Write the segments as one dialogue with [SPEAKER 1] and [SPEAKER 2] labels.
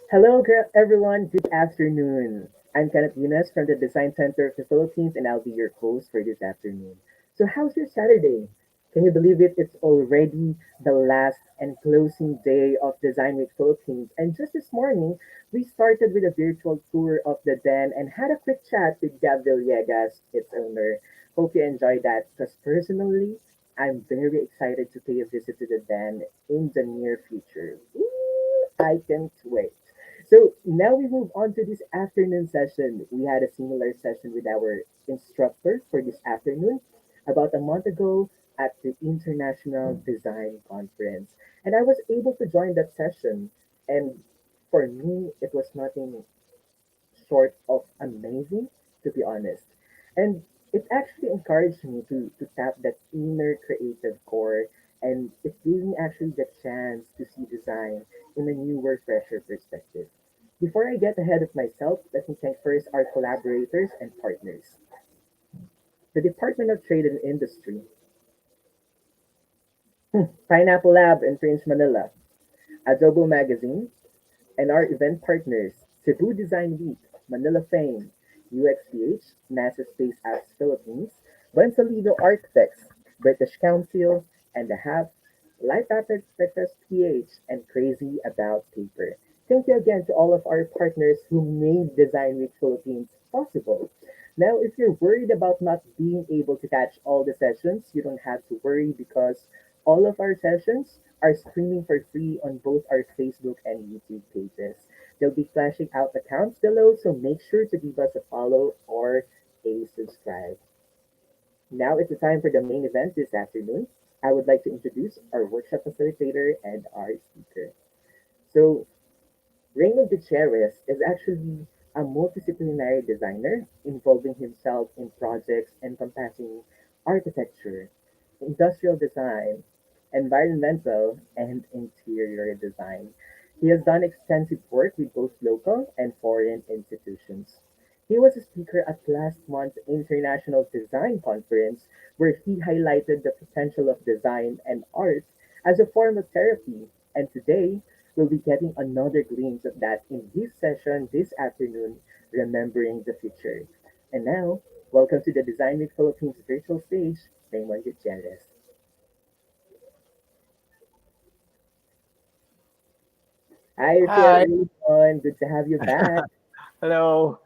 [SPEAKER 1] Hello, everyone. Good afternoon. I'm Kenneth Yunes from the Design Center of the Philippines, and I'll be your host for this afternoon. So, how's your Saturday? Can you believe it? It's already the last and closing day of Design Week Philippines. And just this morning, we started with a virtual tour of the den and had a quick chat with Gab Villegas, its owner. Hope you enjoyed that because personally, I'm very excited to pay a visit to the den in the near future. Ooh, I can't wait. So now we move on to this afternoon session. We had a similar session with our instructor for this afternoon about a month ago at the International Design Conference. And I was able to join that session. And for me, it was nothing short of amazing, to be honest. And it actually encouraged me to tap that inner creative core, and it gave me actually the chance to see design in a newer, fresher perspective. Before I get ahead of myself, let me thank first our collaborators and partners. The Department of Trade and Industry, Pineapple Lab in Fringe, Manila, Adobo Magazine, and our event partners, Cebu Design Week, Manila Fame, UXPH, NASA Space Apps Philippines, Bensalido Architects, British Council, and the HAP, Life After Expectus PH, and Crazy About Paper. Thank you again to all of our partners who made Design Week Philippines possible. Now, if you're worried about not being able to catch all the sessions, you don't have to worry because all of our sessions are streaming for free on both our Facebook and YouTube pages. They'll be flashing out accounts below, so make sure to give us a follow or a subscribe. Now it's the time for the main event this afternoon. I would like to introduce our workshop facilitator and our speaker. So, Reimon Gutierrez is actually a multidisciplinary designer involving himself in projects encompassing architecture, industrial design, environmental, and interior design. He has done extensive work with both local and foreign institutions. He was a speaker at last month's International Design Conference, where he highlighted the potential of design and art as a form of therapy. And today, we'll be getting another glimpse of that in his session this afternoon, Remembering the Future. And now, welcome to the Design Week Philippines virtual stage, Reimon Gutierrez. Hi,
[SPEAKER 2] Hi.
[SPEAKER 1] Reimon. Good to have you back.
[SPEAKER 2] Hello.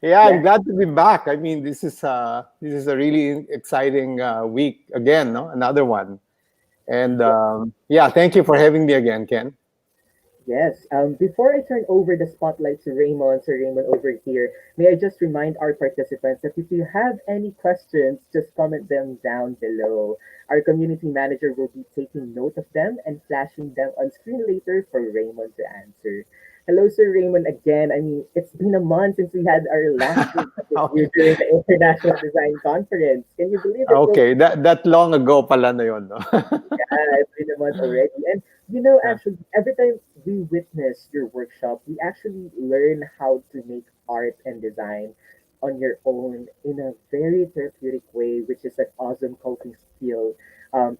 [SPEAKER 2] Yeah,
[SPEAKER 1] Yeah,
[SPEAKER 2] I'm glad to be back. I mean, this is a really exciting week again, no? Another one. And yeah, thank you for having me again, Ken.
[SPEAKER 1] yes. Before I turn over the spotlight to Raymond, Sir Raymond over here, may I just remind our participants that if you have any questions, just comment them down below. Our community manager will be taking note of them and flashing them on screen later for Raymond to answer. Hello, Sir Raymond, again. I mean, it's been a month since we had our last interview
[SPEAKER 2] Okay.
[SPEAKER 1] during the International Design Conference. Can you believe it?
[SPEAKER 2] Okay, that long ago pala na yun, no?
[SPEAKER 1] Yeah, it's been a month already. And you know,
[SPEAKER 2] Yeah.
[SPEAKER 1] actually, every time we witness your workshop, we actually learn how to make art and design on your own in a very therapeutic way, which is an awesome coping skill.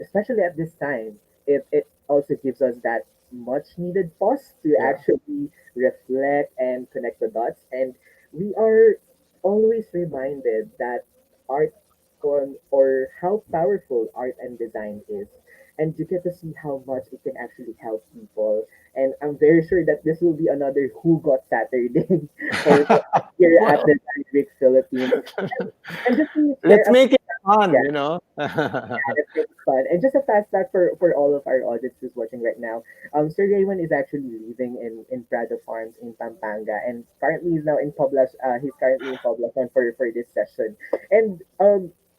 [SPEAKER 1] Especially at this time, it also gives us that much needed pause to
[SPEAKER 2] Yeah.
[SPEAKER 1] actually reflect and connect the dots. And we are always reminded that art on or how powerful art and design is, and you get to see how much it can actually help people. And I'm very sure that this will be another Who Got Saturday for here at
[SPEAKER 2] Well,
[SPEAKER 1] the Scientific Philippines. And just to share
[SPEAKER 2] let's
[SPEAKER 1] a
[SPEAKER 2] make it fun,
[SPEAKER 1] yeah, let's make it fun. And just a fast fact for all of our audience who's watching right now. Sir Raymond is actually living in Prado Farms in Pampanga, and currently he's now in Poblacion. He's currently in Poblacion for this session. And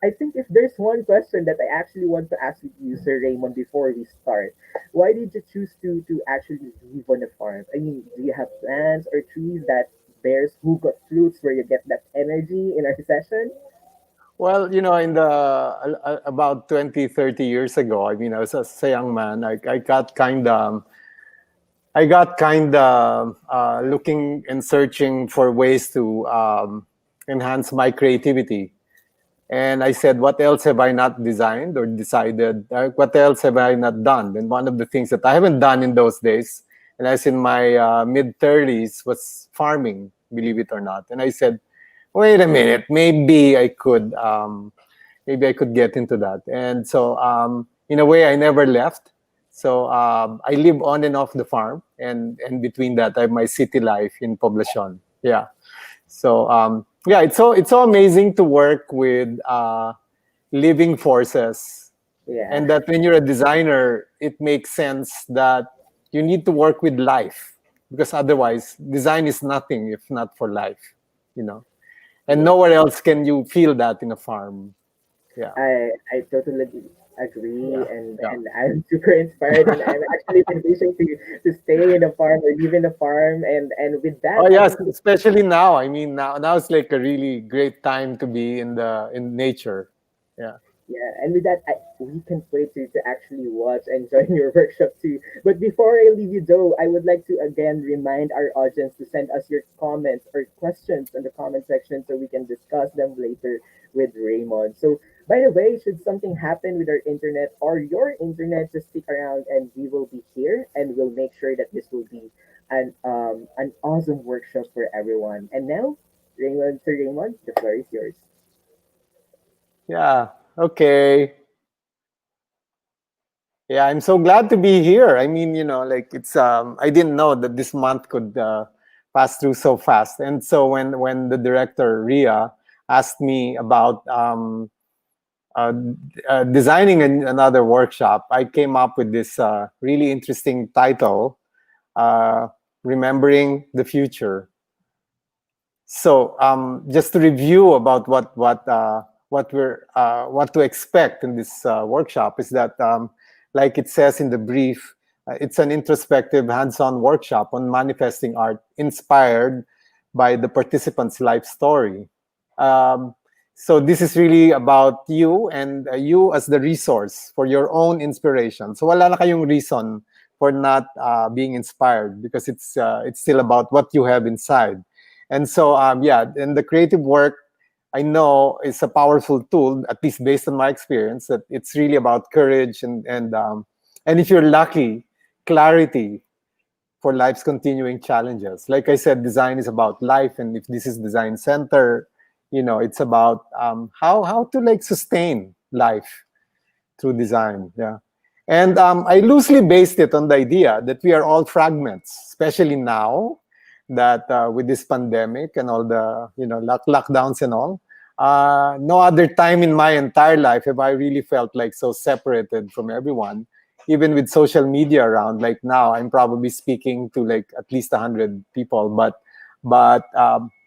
[SPEAKER 1] I think if there's one question that I actually want to ask with you, Sir Raymond, before we start, why did you choose to actually live on a farm? I mean, do you have plants or trees that bears who got fruits where you get that energy in our session?
[SPEAKER 2] Well, in the about 20, 30 years ago, I mean, I was a young man. I got kind of looking and searching for ways to enhance my creativity. And I said, what else have I not designed or decided? What else have I not done? And one of the things that I haven't done in those days and I was in my mid-30s, was farming, believe it or not. And I said, wait a minute, maybe I could get into that. And so, in a way, I never left. So I live on and off the farm, and between that, I have my city life in Poblacion. Yeah. So yeah, it's so amazing to work with living forces,
[SPEAKER 1] Yeah.
[SPEAKER 2] and that when you're a designer, it makes sense that you need to work with life, because otherwise, design is nothing if not for life. You know, and
[SPEAKER 1] Yeah.
[SPEAKER 2] nowhere else can you feel that in a farm. Yeah.
[SPEAKER 1] I totally agree,
[SPEAKER 2] Yeah. Yeah.
[SPEAKER 1] and I'm super inspired, and I'm actually been wishing to stay in a farm or live in a farm, and with that,
[SPEAKER 2] Oh
[SPEAKER 1] I
[SPEAKER 2] yes,
[SPEAKER 1] think
[SPEAKER 2] especially now. I mean, now it's like a really great time to be in nature. Yeah.
[SPEAKER 1] yeah, and with that, we can't wait to actually watch and join your workshop too. But before I leave you, though, I would like to again remind our audience to send us your comments or questions in the comment section so we can discuss them later with Raymond. So, by the way, should something happen with our internet or your internet, just stick around and we will be here and we'll make sure that this will be an awesome workshop for everyone. And now, Raymond, Sir Raymond, the floor is yours.
[SPEAKER 2] Yeah. Okay. Yeah, I'm so glad to be here. I mean, like it's I didn't know that this month could pass through so fast. And so when the director Ria asked me about uh, designing another workshop, I came up with this really interesting title, uh, "Remembering the Future." So just to review about what to expect in this workshop is that, like it says in the brief, it's an introspective, hands-on workshop on manifesting art inspired by the participant's life story. Um, so this is really about you, and you as the resource for your own inspiration. So wala na kayong reason for not being inspired, because it's still about what you have inside. And so, yeah, and the creative work, I know, is a powerful tool, at least based on my experience, that it's really about courage and if you're lucky, clarity for life's continuing challenges. Like I said, design is about life, and if this is design center, it's about how to like sustain life through design. Yeah. And I loosely based it on the idea that we are all fragments, especially now that with this pandemic and all the lockdowns and all. No other time in my entire life have I really felt like so separated from everyone, even with social media around. Like now, I'm probably speaking to like at least 100 people, but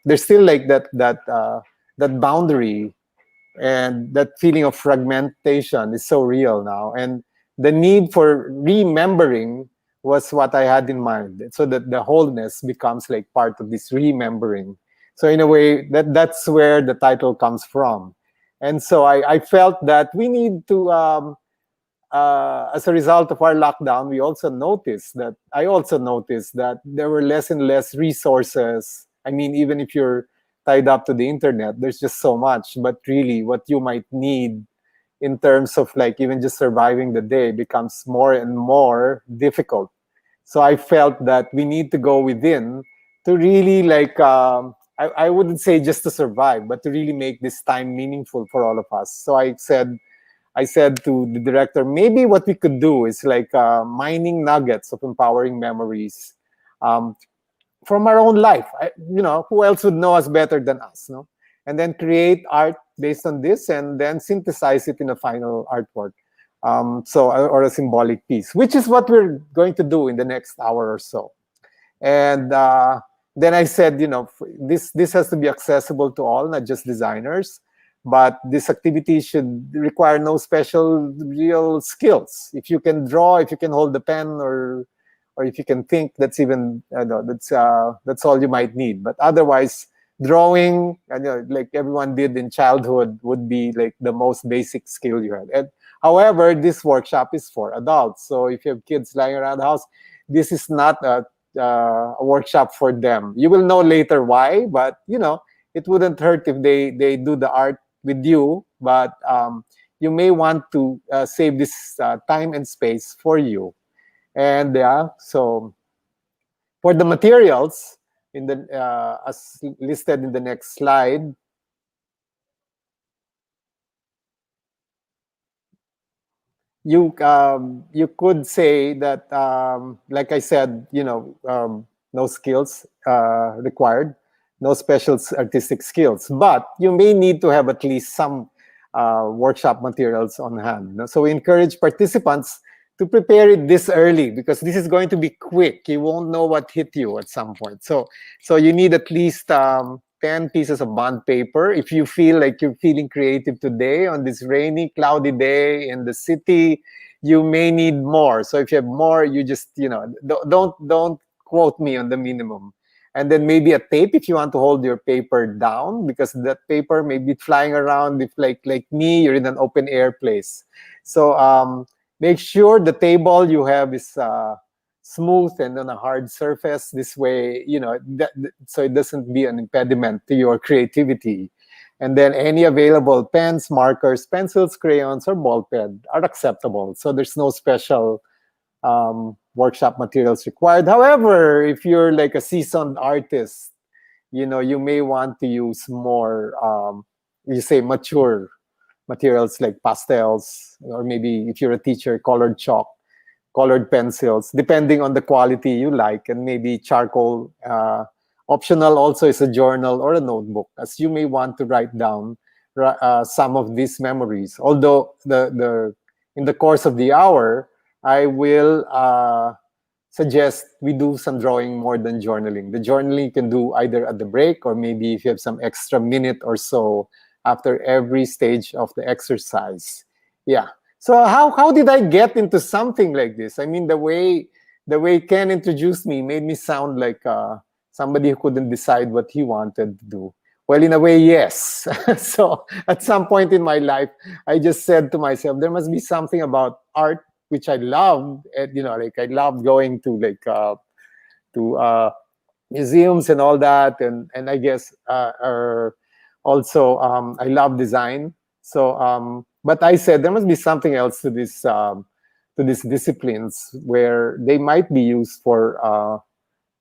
[SPEAKER 2] there's still like that boundary, and that feeling of fragmentation is so real now, and the need for remembering was what I had in mind, so that the wholeness becomes like part of this remembering. So in a way, that's where the title comes from. And so I felt that we need to, as a result of our lockdown, I also noticed that there were less and less resources. I mean, even if you're tied up to the internet, there's just so much. But really, what you might need in terms of like even just surviving the day becomes more and more difficult. So I felt that we need to go within to really like, I wouldn't say just to survive, but to really make this time meaningful for all of us. So I said to the director, maybe what we could do is like mining nuggets of empowering memories um, from our own life. Who else would know us better than us, no? And then create art based on this, and then synthesize it in a final artwork. Or a symbolic piece, which is what we're going to do in the next hour or so. And then I said, this has to be accessible to all, not just designers. But this activity should require no special real skills. If you can draw, if you can hold the pen, or if you can think, that's even no, that's all you might need. But otherwise, drawing, like everyone did in childhood, would be like the most basic skill you had. And however, this workshop is for adults. So if you have kids lying around the house, this is not a workshop for them. You will know later why, but it wouldn't hurt if they do the art with you. But you may want to save this time and space for you. And yeah, so For the materials, in the as listed in the next slide, you could say that, like I said, no skills required, no special artistic skills, but you may need to have at least some workshop materials on hand. No? So we encourage participants to prepare it this early, because this is going to be quick. You won't know what hit you at some point. So you need at least 10 pieces of bond paper. If you feel like you're feeling creative today on this rainy, cloudy day in the city, you may need more. So if you have more, you just, don't quote me on the minimum. And then maybe a tape if you want to hold your paper down, because that paper may be flying around. If like me, you're in an open air place. So make sure the table you have is smooth and on a hard surface. This way, so it doesn't be an impediment to your creativity. And then any available pens, markers, pencils, crayons, or ball pen are acceptable. So there's no special workshop materials required. However, if you're like a seasoned artist, you may want to use more, mature materials like pastels, or maybe if you're a teacher, colored chalk, colored pencils, depending on the quality you like, and maybe charcoal. Optional also is a journal or a notebook, as you may want to write down some of these memories. Although in the course of the hour, I will suggest we do some drawing more than journaling. The journaling you can do either at the break, or maybe if you have some extra minute or so after every stage of the exercise. Yeah. So how did I get into something like this? I mean, the way Ken introduced me made me sound like somebody who couldn't decide what he wanted to do. Well, in a way, yes. So at some point in my life, I just said to myself, there must be something about art which I loved. And, like I loved going to museums and all that, and I guess also I love design. So, but I said there must be something else to these disciplines, where they might be used for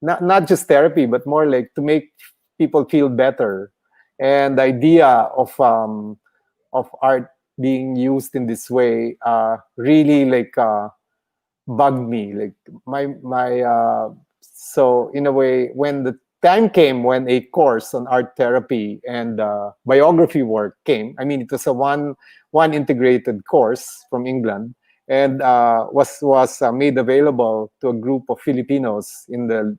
[SPEAKER 2] not just therapy, but more like to make people feel better. And the idea of art being used in this way really bugged me. Like my so in a way, when the time came when a course on art therapy and biography work came, I mean, it was a one integrated course from England, and was made available to a group of Filipinos in the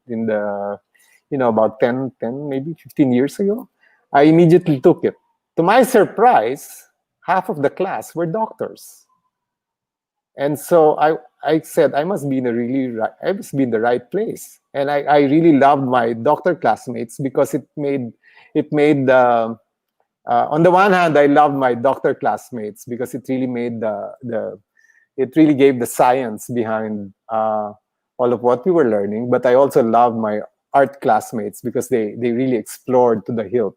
[SPEAKER 2] about 10 maybe 15 years ago. I immediately took it. To my surprise, half of the class were doctors. And so I said, I must be in the right place. And I really loved my doctor classmates, because it made on the one hand, I loved my doctor classmates because it really made it really gave the science behind all of what we were learning. But I also loved my art classmates because they really explored to the hilt.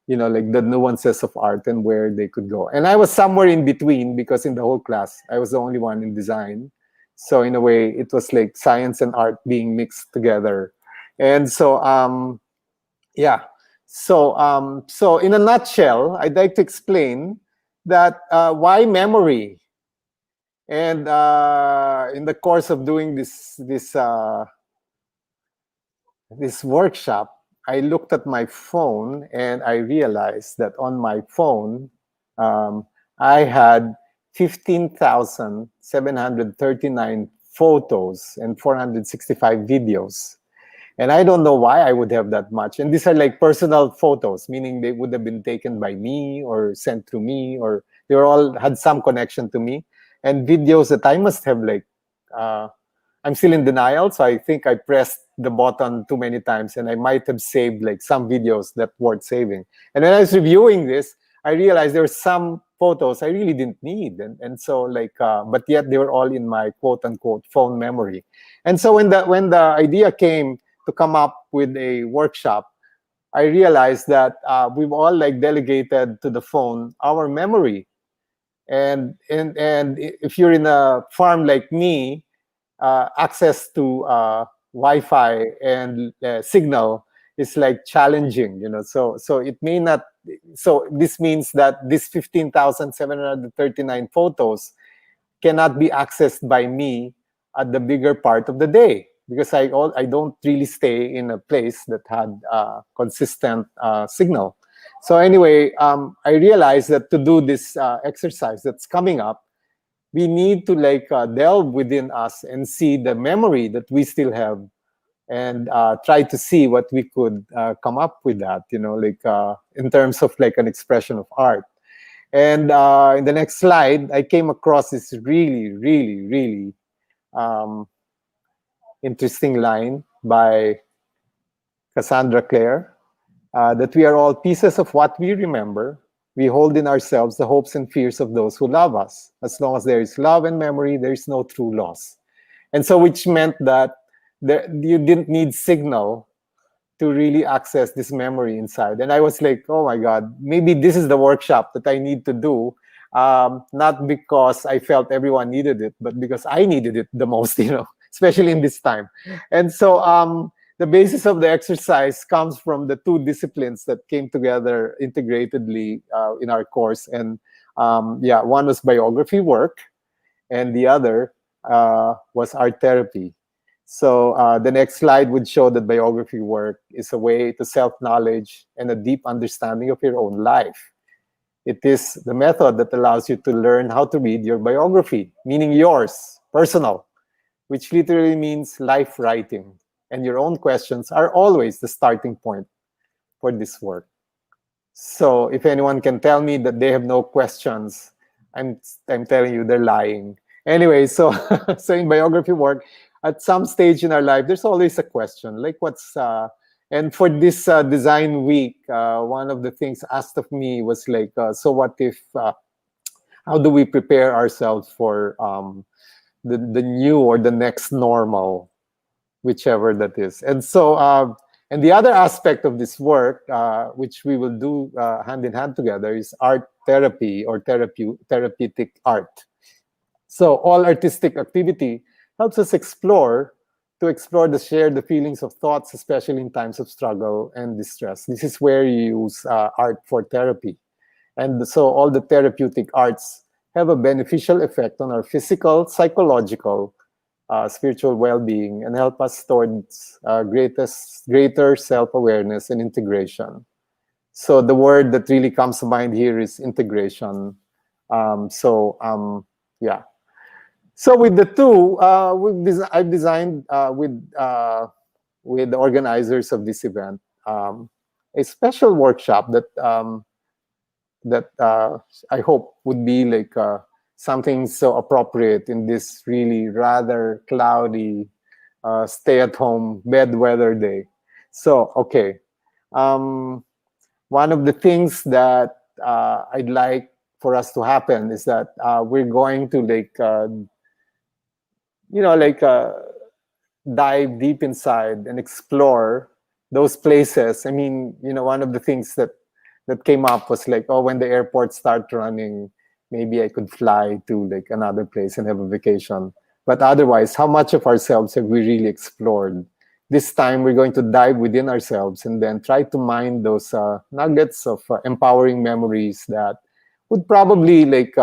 [SPEAKER 2] Like the nuances of art and where they could go. And I was somewhere in between, because in the whole class, I was the only one in design. So in a way, it was like science and art being mixed together. And so, yeah. So in a nutshell, I'd like to explain that why memory. And in the course of doing this workshop, I looked at my phone and I realized that on my phone, I had 15,739 photos and 465 videos. And I don't know why I would have that much. And these are like personal photos, meaning they would have been taken by me or sent to me, or they were all had some connection to me. And videos that I must have I'm still in denial, so I think I pressed the button too many times, and I might have saved like some videos that weren't saving. And when I was reviewing this, I realized there were some photos I really didn't need, and so but yet they were all in my quote unquote phone memory. And so when the idea came to come up with a workshop, I realized that we've all delegated to the phone our memory, and if you're in a farm like me, access to Wi-Fi and signal is like challenging, so it may not. So this means that this 15,739 photos cannot be accessed by me at the bigger part of the day, because I don't really stay in a place that had consistent signal. So anyway, I realized that to do this exercise that's coming up, we need to like delve within us and see the memory that we still have, and try to see what we could come up with that, like in terms of like an expression of art. And in the next slide, I came across this really, really, really um, interesting line by Cassandra Clare, that we are all pieces of what we remember. We hold in ourselves the hopes and fears of those who love us. As long as there is love and memory, there is no true loss. And so, which meant that you didn't need signal to really access this memory inside. And I was like, oh my God, maybe this is the workshop that I need to do. Not because I felt everyone needed it, but because I needed it the most, especially in this time. And so the basis of the exercise comes from the two disciplines that came together integratedly in our course. And one was biography work, and the other was art therapy. So the next slide would show that biography work is a way to self-knowledge and a deep understanding of your own life. It is the method that allows you to learn how to read your biography, meaning yours, personal, which literally means life writing. And your own questions are always the starting point for this work. So if anyone can tell me that they have no questions, I'm telling you they're lying. Anyway, so so in biography work, at some stage in our life, there's always a question, like what's and for this design week, one of the things asked of me was like, so what if how do we prepare ourselves for the new or the next normal, whichever that is. And so and the other aspect of this work, which we will do hand in hand together, is art therapy or therapeutic art. So all artistic activity helps us explore the feelings of thoughts, especially in times of struggle and distress. This is where you use art for therapy. And so all the therapeutic arts have a beneficial effect on our physical, psychological, spiritual well-being, and help us towards greater self-awareness and integration. So the word that really comes to mind here is integration. Yeah. So with the two, I've designed with the organizers of this event a special workshop that I hope would be like something so appropriate in this really rather cloudy stay-at-home bed weather day. So okay, one of the things that I'd like for us to happen is that we're going to like like dive deep inside and explore those places. I mean, one of the things that came up was like, oh, when the airports start running, maybe I could fly to like another place and have a vacation. But otherwise, how much of ourselves have we really explored? This time, we're going to dive within ourselves and then try to mine those nuggets of empowering memories that would probably like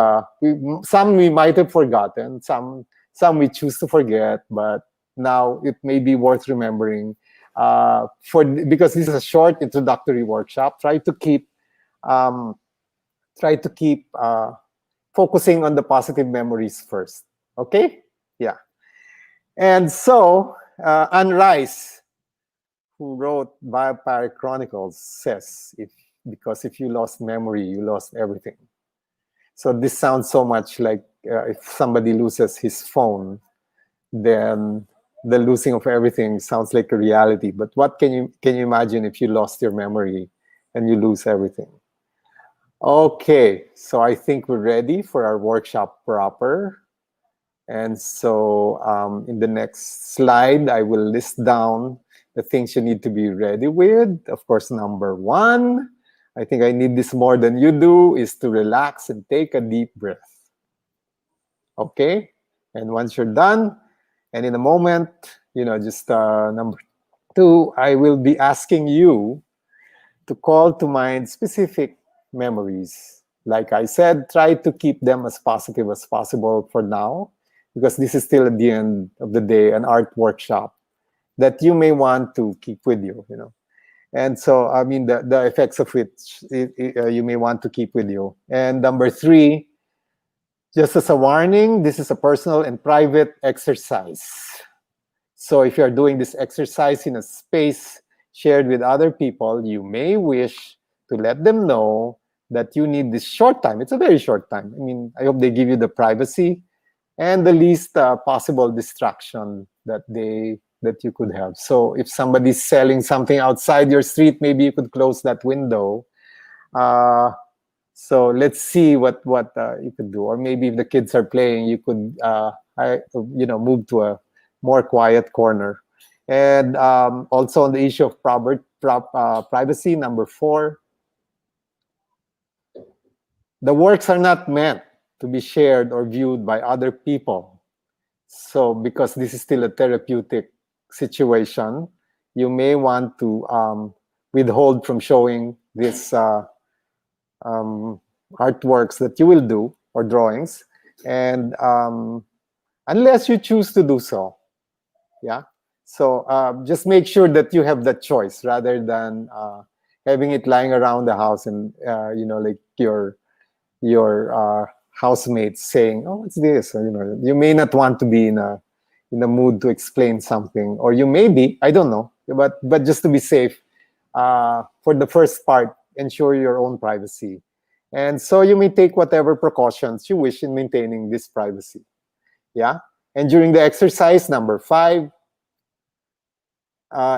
[SPEAKER 2] some we might have forgotten, some we choose to forget, but now it may be worth remembering. Because this is a short introductory workshop, um, try to keep focusing on the positive memories first. Okay? Yeah. And so Anne Rice, who wrote Vampire Chronicles, says, because if you lost memory, you lost everything. So this sounds so much like if somebody loses his phone, then the losing of everything sounds like a reality. But what can you imagine if you lost your memory and you lose everything? Okay, so I think we're ready for our workshop proper. And so in the next slide, I will list down the things you need to be ready with. Of course, number one, I think I need this more than you do, is to relax and take a deep breath. Okay? And once you're done, and in a moment, Just number two, I will be asking you to call to mind specific memories. Like I said, try to keep them as positive as possible for now, because this is still at the end of the day an art workshop that you may want to keep with you. And so, I mean, the effects of which you may want to keep with you. And number three, just as a warning, this is a personal and private exercise. So if you're doing this exercise in a space shared with other people, you may wish to let them know that you need this short time. It's a very short time. I mean, I hope they give you the privacy and the least possible distraction that you could have. So if somebody's selling something outside your street, maybe you could close that window. So let's see what you could do. Or maybe if the kids are playing, you could move to a more quiet corner. And also on the issue of privacy, number four, the works are not meant to be shared or viewed by other people. So because this is still a therapeutic situation, you may want to withhold from showing this artworks that you will do, or drawings, and unless you choose to do so. Yeah. So just make sure that you have that choice, rather than having it lying around the house and like your housemates saying, "Oh, what's this?" Or, you may not want to be in a mood to explain something, or you may be, I don't know, but just to be safe, for the first part, ensure your own privacy. And so you may take whatever precautions you wish in maintaining this privacy. Yeah. And during the exercise, number five,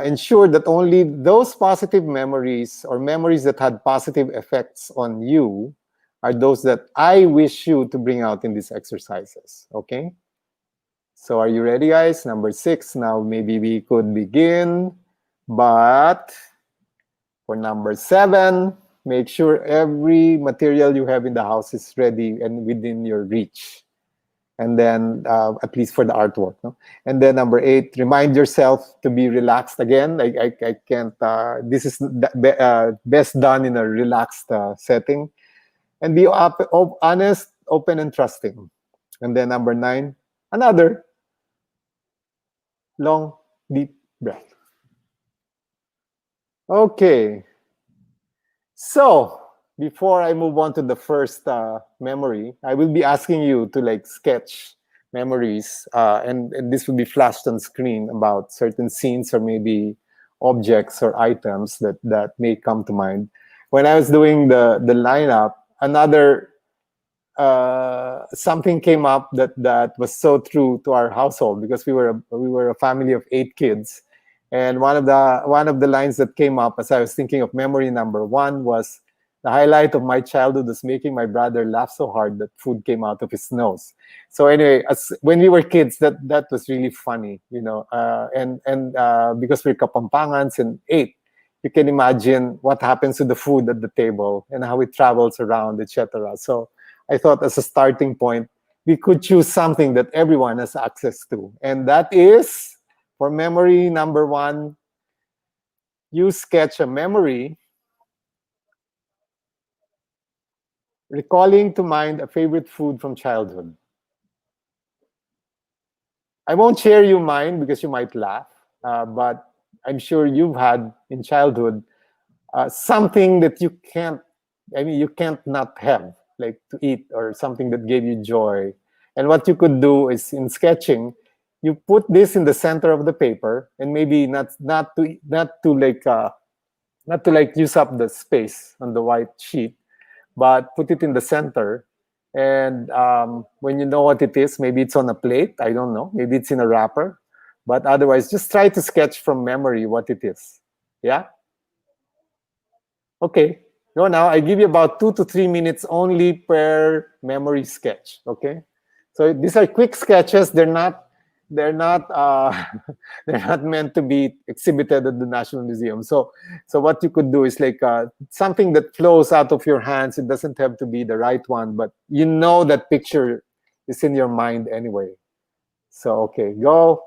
[SPEAKER 2] ensure that only those positive memories, or memories that had positive effects on you, are those that I wish you to bring out in these exercises. Okay? So are you ready, guys? Number six. Now maybe we could begin. But for number seven, make sure every material you have in the house is ready and within your reach. And then at least for the artwork. No? And then number eight, remind yourself to be relaxed again. I can't, this is best done in a relaxed setting. And be honest, open, and trusting. And then number nine, another long, deep breath. Okay. So before I move on to the first memory, I will be asking you to sketch memories, and this will be flashed on screen about certain scenes or maybe objects or items that may come to mind. When I was doing the lineup, another something came up that was so true to our household, because we were a family of 8 kids, and one of the lines that came up as I was thinking of memory number one was, the highlight of my childhood was making my brother laugh so hard that food came out of his nose. So anyway, when we were kids, that was really funny, and because we're Kapampangans and 8, you can imagine what happens to the food at the table and how it travels around, etc. So I thought, as a starting point, we could choose something that everyone has access to. And that is, for memory number one, you sketch a memory recalling to mind a favorite food from childhood. I won't share you mine because you might laugh, but I'm sure you've had in childhood something that you can't not have, like to eat, or something that gave you joy. And what you could do is, in sketching, you put this in the center of the paper, and maybe not to use up the space on the white sheet, but put it in the center. And when you know what it is, maybe it's on a plate, I don't know, maybe it's in a wrapper, but otherwise just try to sketch from memory what it is. Yeah. Okay, go now. I give you about 2 to 3 minutes only per memory sketch. Okay, so these are quick sketches. They're not they're not meant to be exhibited at the National Museum. So what you could do is something that flows out of your hands. It doesn't have to be the right one, but that picture is in your mind anyway. So okay, go.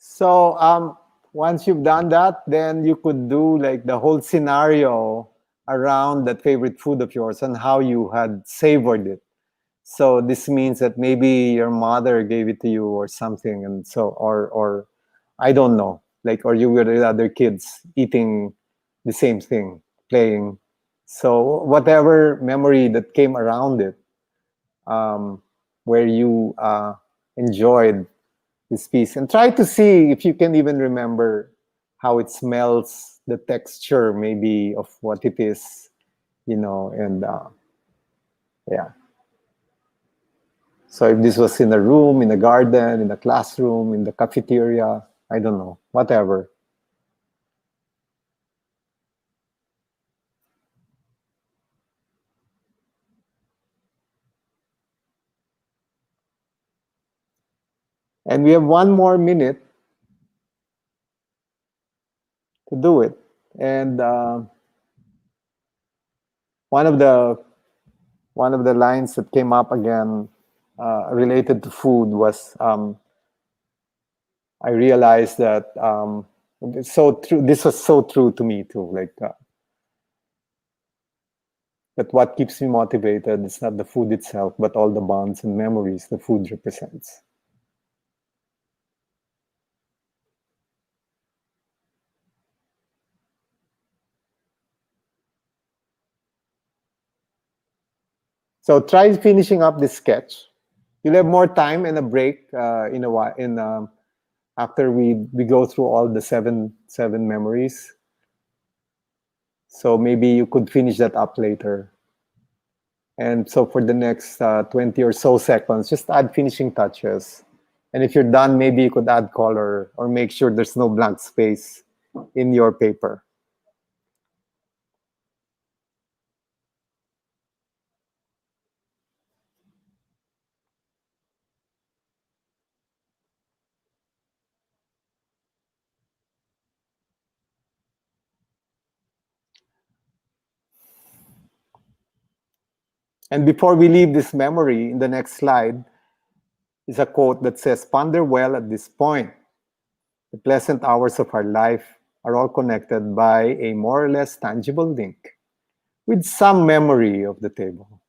[SPEAKER 2] So once you've done that, then you could do like the whole scenario around that favorite food of yours and how you had savored it. So this means that maybe your mother gave it to you or something, and so or I don't know, like or you were with other kids eating the same thing, playing. So whatever memory that came around it, um, where you enjoyed this piece, and try to see if you can even remember how it smells, the texture maybe of what it is, and yeah. So if this was in a room, in a garden, in a classroom, in the cafeteria, I don't know, whatever. And we have 1 more minute to do it. And one of the one of the lines that came up again related to food was I realized that it's so true. This was so true to me too. Like that, what keeps me motivated is not the food itself, but all the bonds and memories the food represents. So try finishing up this sketch. You'll have more time and a break in a while. In after we go through all the seven memories. So maybe you could finish that up later. And so for the next 20 or so seconds, just add finishing touches. And if you're done, maybe you could add color or make sure there's no blank space in your paper. And before we leave this memory, in the next slide is a quote that says, "Ponder well at this point. The pleasant hours of our life are all connected by a more or less tangible link with some memory of the table."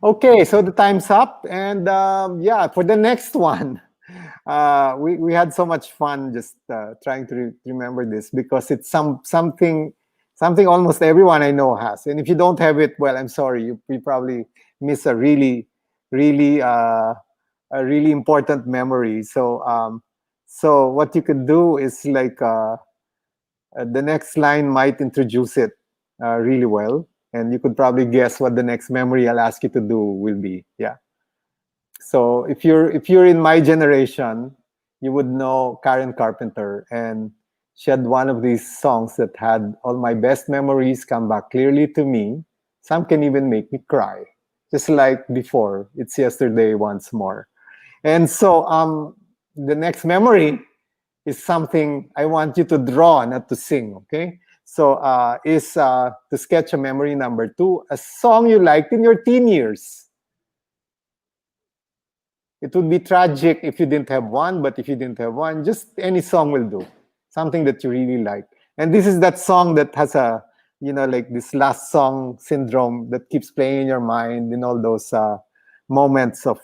[SPEAKER 2] Okay, so the time's up, and yeah, for the next one, we had so much fun just trying to remember this because it's something almost everyone I know has, and if you don't have it, well, I'm sorry, you probably miss really a really important memory. So what you could do is like the next line might introduce it really well, and you could probably guess what the next memory I'll ask you to do will be. Yeah. So if you're in my generation, you would know Karen Carpenter, and she had one of these songs that had all my best memories come back clearly to me. Some can even make me cry, just like before. It's yesterday once more. And so the next memory is something I want you to draw, not to sing, okay? So is to sketch a memory number two, a song you liked in your teen years. It would be tragic if you didn't have one, but if you didn't have one, just any song will do. Something that you really like. And this is that song that has like this last song syndrome that keeps playing in your mind in all those moments of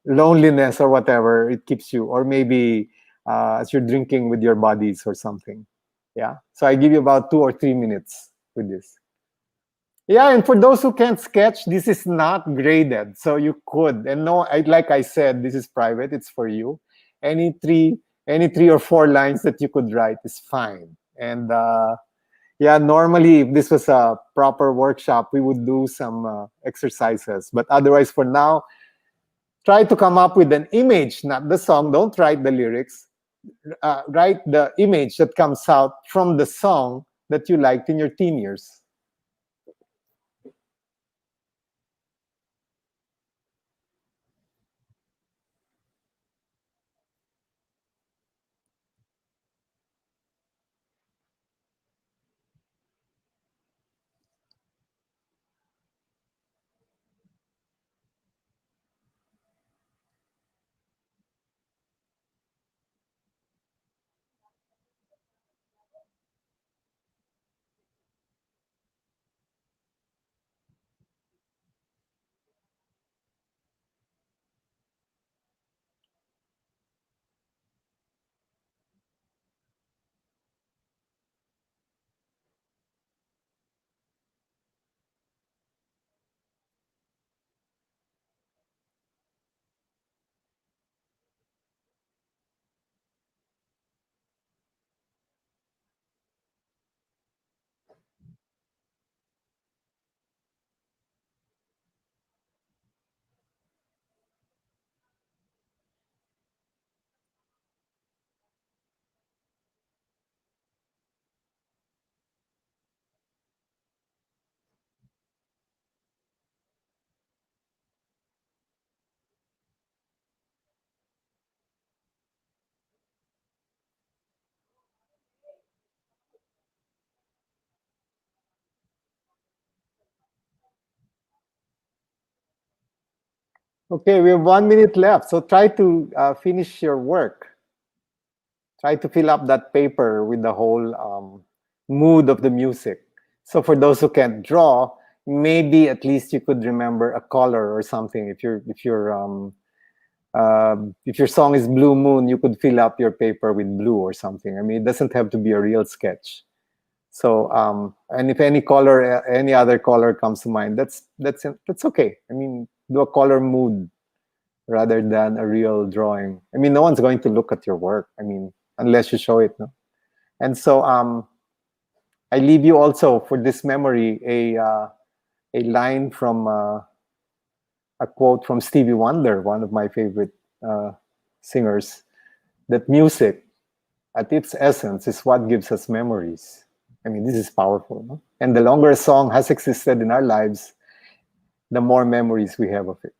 [SPEAKER 2] loneliness or whatever it keeps you, or maybe as you're drinking with your buddies or something. Yeah. So I give you about 2 or 3 minutes with this. Yeah, and for those who can't sketch, this is not graded, so you could. And no, like I said, this is private. It's for you. Any three, any 3 or 4 lines that you could write is fine. And yeah, normally if this was a proper workshop, we would do some exercises. But otherwise, for now, try to come up with an image, not the song. Don't write the lyrics. Write the image that comes out from the song that you liked in your teen years. Okay, we have 1 minute left. So try to finish your work. Try to fill up that paper with the whole mood of the music. So for those who can't draw, maybe at least you could remember a color or something. If your song is Blue Moon, you could fill up your paper with blue or something. I mean, it doesn't have to be a real sketch. So and if any color, any other color comes to mind, that's okay. I mean, do a color mood rather than a real drawing. I mean, no one's going to look at your work. I mean, unless you show it. No? And so I leave you also for this memory a line from a quote from Stevie Wonder, one of my favorite uh, singers, that music at its essence is what gives us memories. I mean, this is powerful. No? And the longer a song has existed in our lives, the more memories we have of it.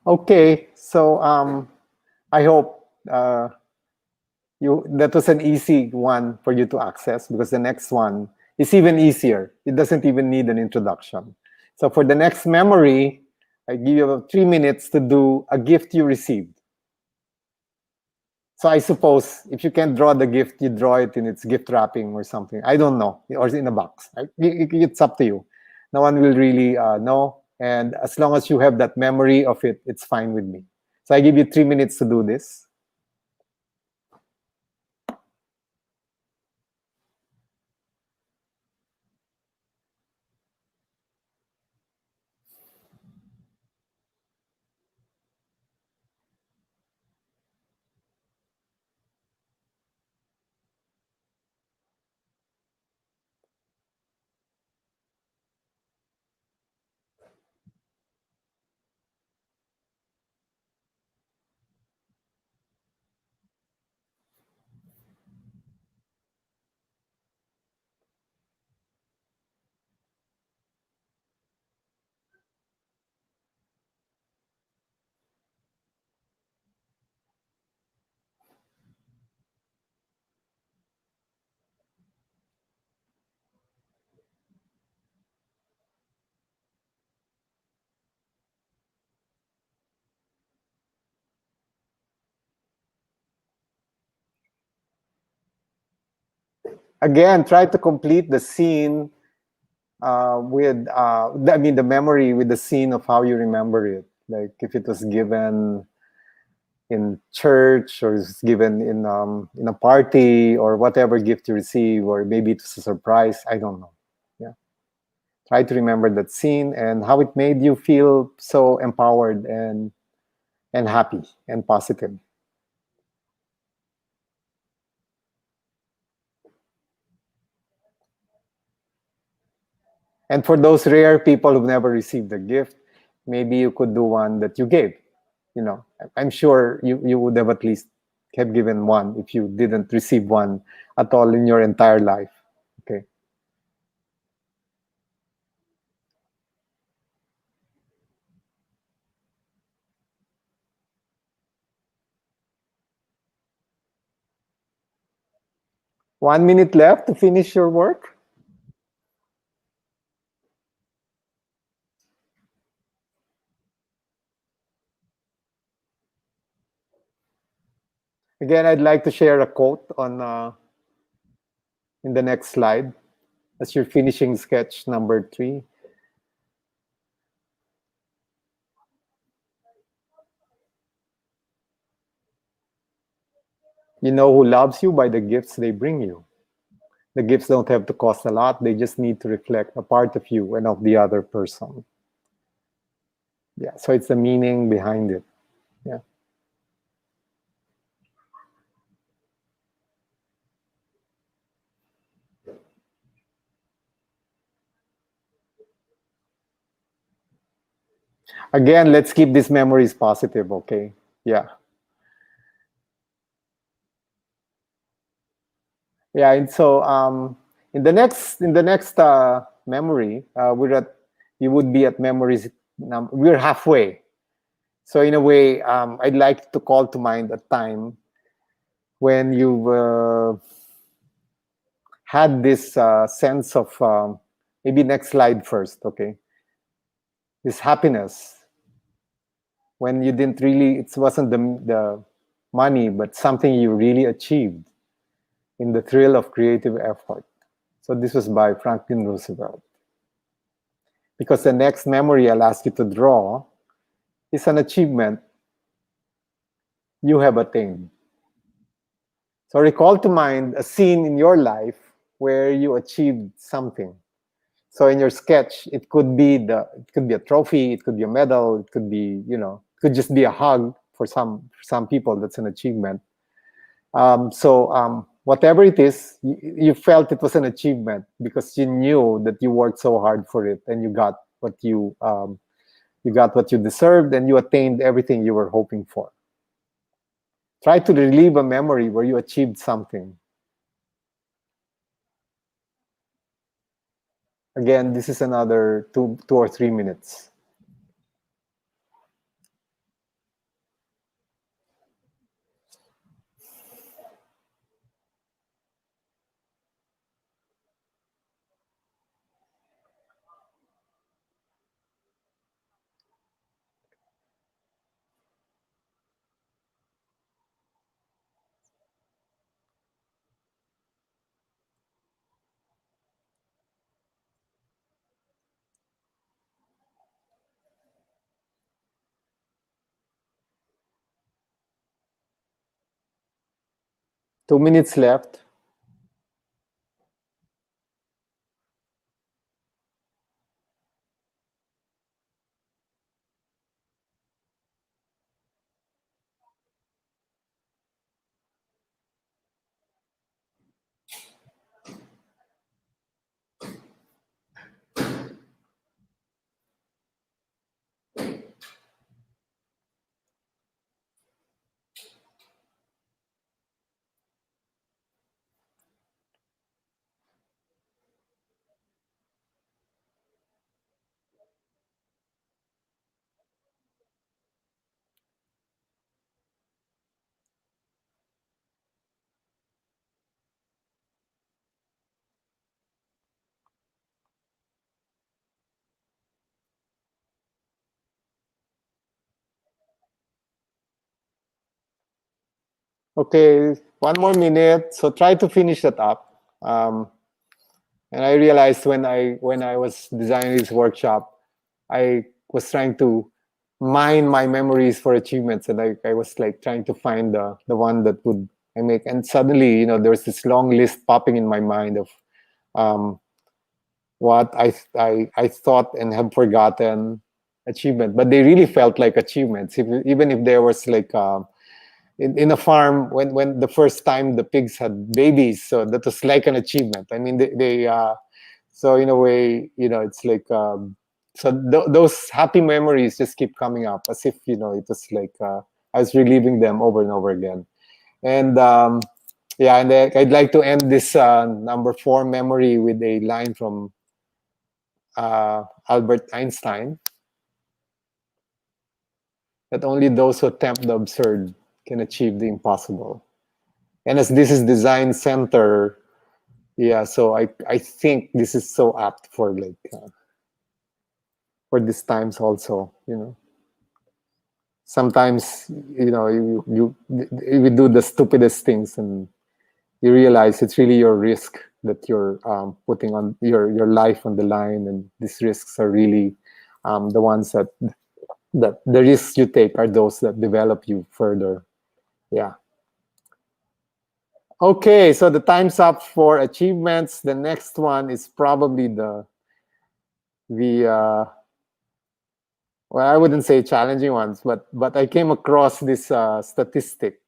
[SPEAKER 2] Okay, so I hope that was an easy one for you to access, because the next one is even easier. It doesn't even need an introduction. So for the next memory, I give you about 3 minutes to do a gift you received. So I suppose if you can't draw the gift, you draw it in its gift wrapping or something. I don't know, or in a box. It's up to you. No one will really know. And as long as you have that memory of it, it's fine with me. So I give you 3 minutes to do this. Again, try to complete the scene I mean, the memory with the scene of how you remember it. Like if it was given in church, or it's given in a party, or whatever gift you receive, or maybe it was a surprise. I don't know. Yeah, try to remember that scene and how it made you feel so empowered and happy and positive. And for those rare people who've never received a gift, maybe you could do one that you gave. You know, I'm sure you would have at least have given one if you didn't receive one at all in your entire life. Okay. One minute left to finish your work. Again, I'd like to share a quote on in the next slide as you're finishing sketch number 3. You know who loves you by the gifts they bring you. The gifts don't have to cost a lot. They just need to reflect a part of you and of the other person. Yeah, so it's the meaning behind it. Yeah. Again, let's keep these memories positive, okay? Yeah. Yeah, and so in the next memory, you would be at memories. We're halfway. So in a way, I'd like to call to mind a time when you've had this sense of maybe next slide first, okay? This happiness when you didn't really, it wasn't the money, but something you really achieved in the thrill of creative effort. So this was by Franklin Roosevelt. Because the next memory I'll ask you to draw is an achievement you have attained. So recall to mind a scene in your life where you achieved something. So in your sketch, it could be a trophy, it could be a medal, it could be, it could just be a hug for some people. That's an achievement. So whatever it is, you felt it was an achievement because you knew that you worked so hard for it and you got what you deserved and you attained everything you were hoping for. Try to relive a memory where you achieved something. Again, this is another 2 or 3 minutes. Two minutes left. Okay, 1 more minute. So try to finish that up. And I realized when I was designing this workshop, I was trying to mine my memories for achievements, and I was like trying to find the one that would I make. And suddenly, there was this long list popping in my mind of um, what I thought and have forgotten achievement, but they really felt like achievements, even if there was like. In a farm when the first time the pigs had babies, so that was like an achievement. I mean, they so in a way, it's like so those happy memories just keep coming up as if it was like I was reliving them over and over again. And yeah, and I'd like to end this number 4 memory with a line from Albert Einstein, that only those who attempt the absurd can achieve the impossible. And as this is design center, yeah, so I think this is so apt for these times also. Sometimes you do the stupidest things and you realize it's really your risk that you're putting on your life on the line, and these risks are really the ones that the risks you take are those that develop you further. Yeah. Okay, so the time's up for achievements. The next one is probably the well, I wouldn't say challenging ones, but I came across this statistic.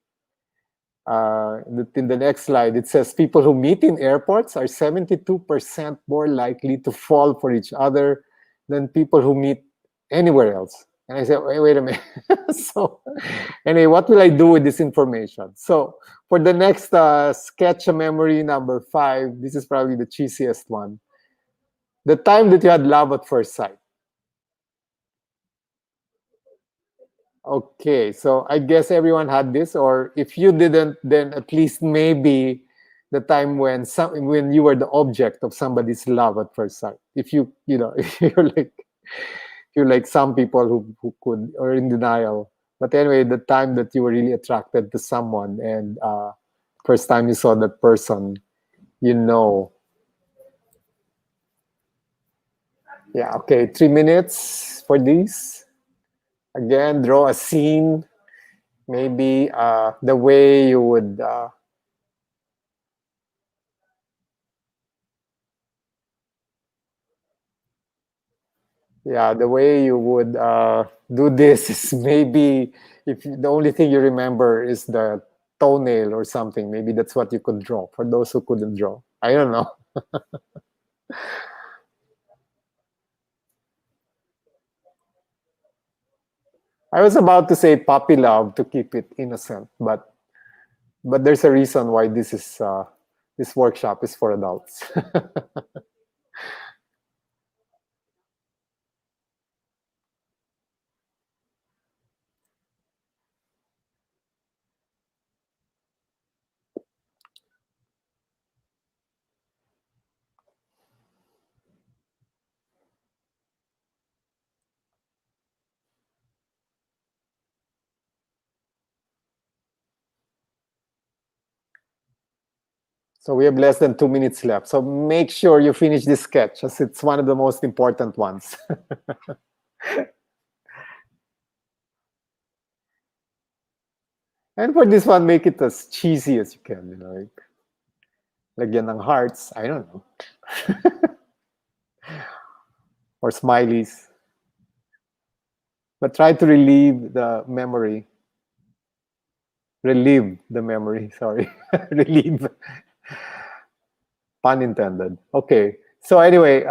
[SPEAKER 2] In the next slide, it says people who meet in airports are 72% more likely to fall for each other than people who meet anywhere else. And I said, wait a minute. So anyway, what will I do with this information? So for the next sketch memory number 5, this is probably the cheesiest one. The time that you had love at first sight. Okay, so I guess everyone had this, or if you didn't, then at least maybe the time when you were the object of somebody's love at first sight. If you know, if you're like some people who could or in denial. But anyway, the time that you were really attracted to someone and first time you saw that person, you know. Yeah, okay, 3 minutes for these. Again, draw a scene, maybe the way you would yeah, the way you would do this is maybe if the only thing you remember is the toenail or something, maybe that's what you could draw for those who couldn't draw. I don't know. I was about to say puppy love to keep it innocent, but there's a reason why this workshop is for adults. So we have less than 2 minutes left. So make sure you finish this sketch as it's one of the most important ones. And for this one, make it as cheesy as you can. Like lagyan ng hearts. I don't know. Or smileys. But try to relieve the memory, sorry. Relieve, pun intended. Okay, so anyway,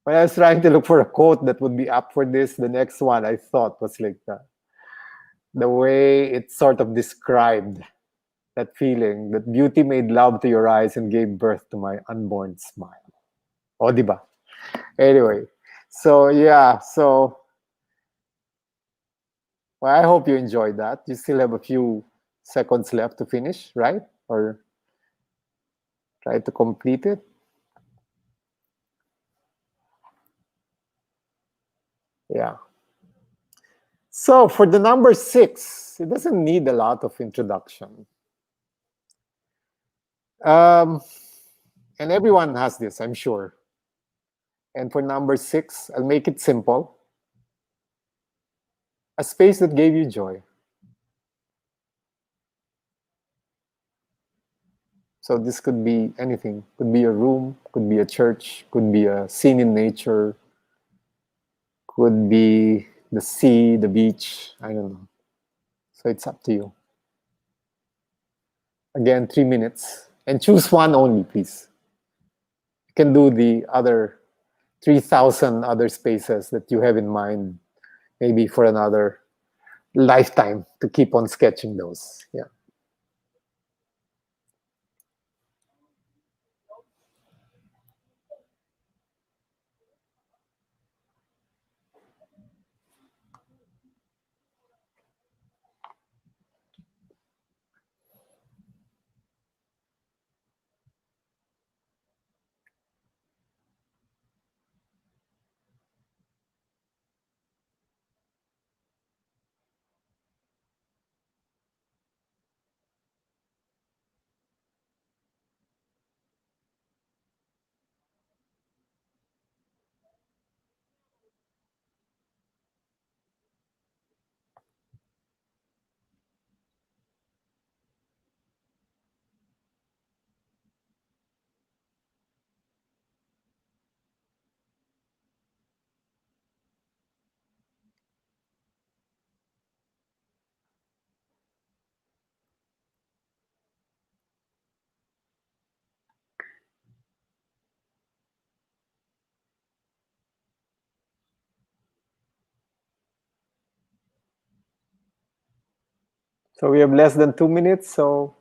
[SPEAKER 2] when I was trying to look for a quote that would be up for this, the next one I thought was like the way it sort of described that feeling that beauty made love to your eyes and gave birth to my unborn smile. O, di ba? Anyway, so yeah, so well, I hope you enjoyed that. You still have a few seconds left to finish, right? Or try to complete it. Yeah. So for the number 6, it doesn't need a lot of introduction. Um, and everyone has this, I'm sure. And for number 6, I'll make it simple. A space that gave you joy. So this could be anything. Could be a room, could be a church, could be a scene in nature, could be the sea, the beach. I don't know. So it's up to you. Again, 3 minutes. And choose one only, please. You can do the other 3,000 other spaces that you have in mind, maybe for another lifetime to keep on sketching those. Yeah. So we have less than 2 minutes. So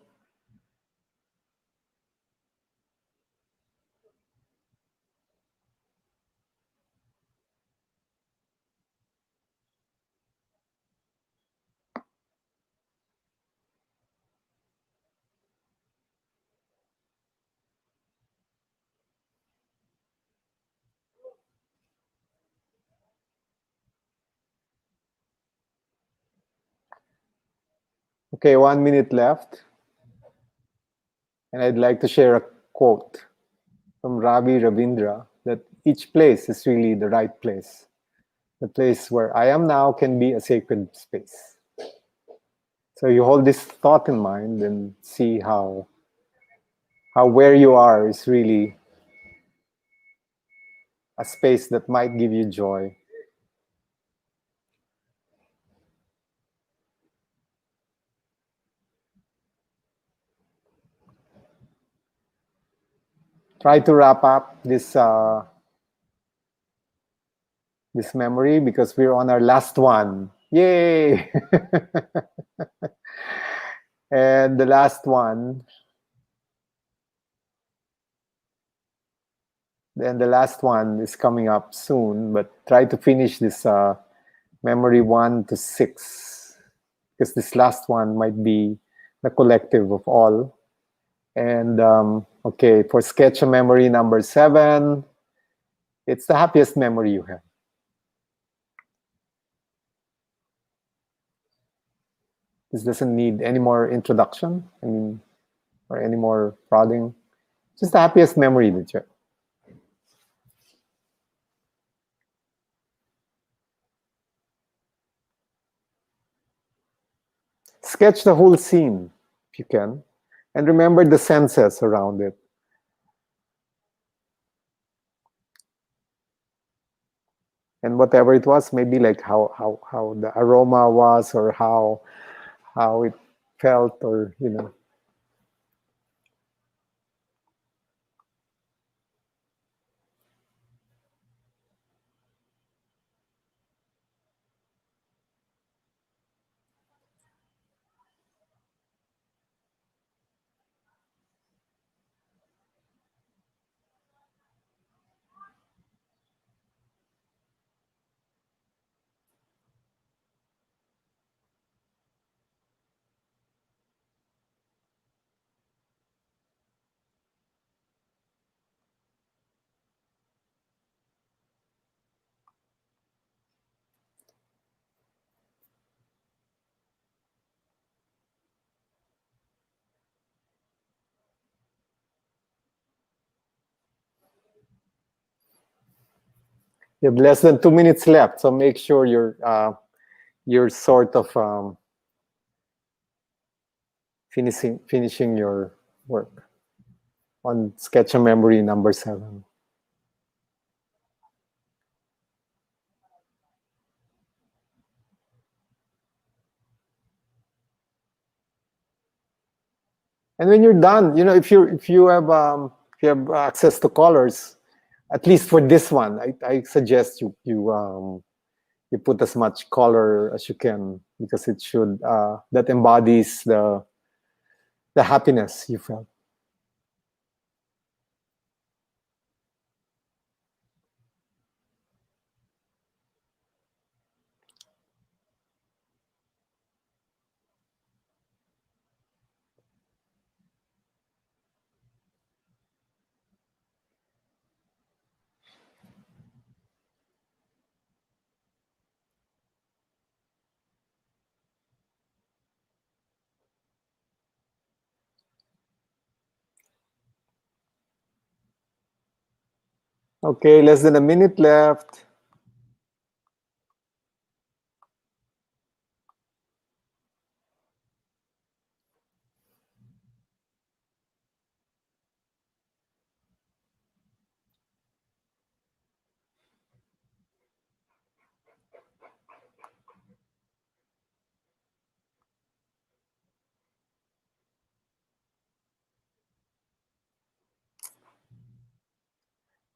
[SPEAKER 2] Okay, 1 minute left. And I'd like to share a quote from Ravi Ravindra that each place is really the right place. The place where I am now can be a sacred space. So you hold this thought in mind and see how where you are is really a space that might give you joy. Try to wrap up this memory because we're on our last one. Yay! And the last one, then the last one is coming up soon, but try to finish this memory 1 to 6 because this last one might be the collective of all. And okay, for sketch a memory number 7, it's the happiest memory you have. This doesn't need any more introduction, I mean, or any more prodding. Just the happiest memory that you have. Sketch the whole scene if you can, and remember the senses around it. And whatever it was, maybe like how the aroma was, or how it felt, or you know. You have less than 2 minutes left, so make sure you're sort of finishing your work on sketch a memory number 7. And when you're done, you know, if you have access to colors, at least for this one, I suggest you put as much color as you can because it should that embodies the happiness you felt. Okay, less than a minute left.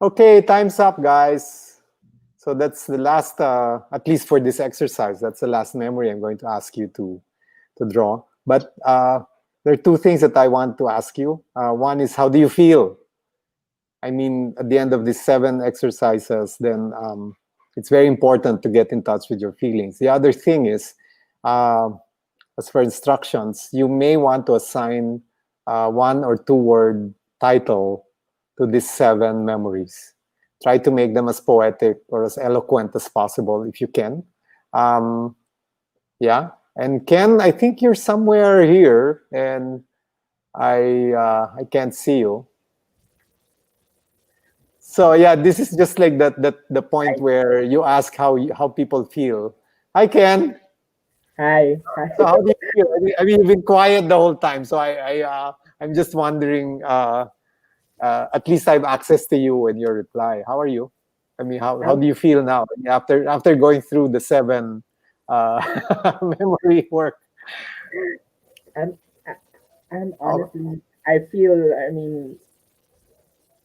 [SPEAKER 2] Okay, time's up, guys. So that's the last, at least for this exercise, that's the last memory I'm going to ask you to draw. But there are 2 things that I want to ask you. One is, how do you feel? I mean, at the end of these 7 exercises, then it's very important to get in touch with your feelings. The other thing is, as for instructions, you may want to assign 1 or 2 word title to these 7 memories. Try to make them as poetic or as eloquent as possible if you can. Yeah. And Ken, I think you're somewhere here, and I can't see you. So yeah, this is just like that the point
[SPEAKER 1] Hi.
[SPEAKER 2] where you ask how people feel. Hi Ken.
[SPEAKER 1] Hi. Hi.
[SPEAKER 2] So how do you feel? I mean, you've been quiet the whole time, so I'm just wondering. At least I have access to you and your reply. How are you? I mean, how
[SPEAKER 1] I'm,
[SPEAKER 2] do you feel now after going through the seven memory work?
[SPEAKER 1] I'm, I'm
[SPEAKER 2] Oh,
[SPEAKER 1] honestly, I feel, I mean,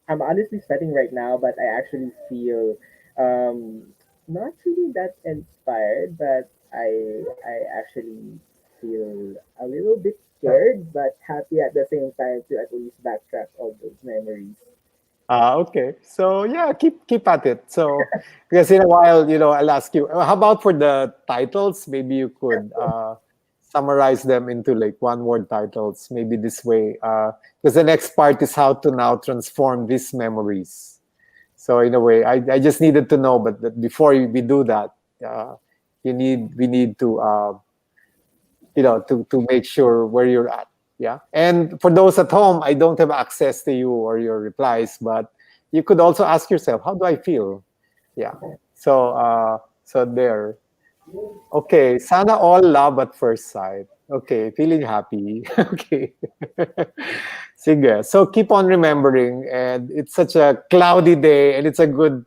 [SPEAKER 1] I'm honestly sweating right now, but I actually feel not really that inspired, but I actually feel a little bit scared, but happy at the same time to at least backtrack all those memories.
[SPEAKER 2] okay. So yeah, keep at it. So because in a while, I'll ask you. How about for the titles? Maybe you could summarize them into like one word titles. Maybe this way, because the next part is how to now transform these memories. So in a way, I just needed to know, but before we do that, uh, we need to to make sure where you're at. Yeah. And for those at home, I don't have access to you or your replies, but you could also ask yourself, how do I feel? Yeah. So there. Okay, sana all love at first sight. Okay, feeling happy. Okay. Sige. So keep on remembering, and it's such a cloudy day, and it's a good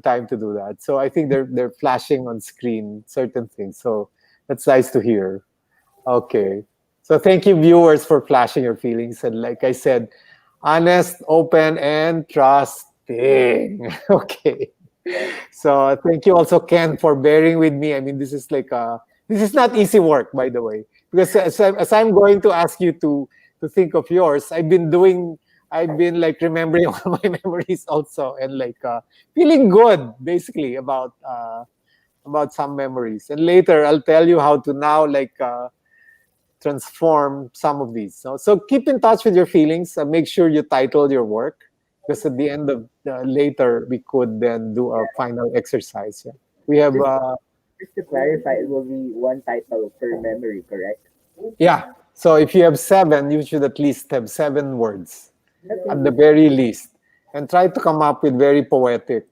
[SPEAKER 2] time to do that. So I think they're flashing on screen certain things. So that's nice to hear. Okay. So thank you, viewers, for flashing your feelings. And like I said, honest, open, and trusting. Okay. So thank you also, Ken, for bearing with me. I mean, this is not easy work, by the way, because as I'm going to ask you to think of yours, I've been like remembering all my memories also, and like feeling good basically about some memories. And later I'll tell you how to now like transform some of these. So keep in touch with your feelings. Make sure you title your work, because at the end of later we could then do a final exercise. Yeah, we have
[SPEAKER 1] Just just to clarify, it will be one title per memory, correct?
[SPEAKER 2] yeah. So if you have seven, you should at least have seven words
[SPEAKER 1] Okay.
[SPEAKER 2] at the very least, and try to come up with very poetic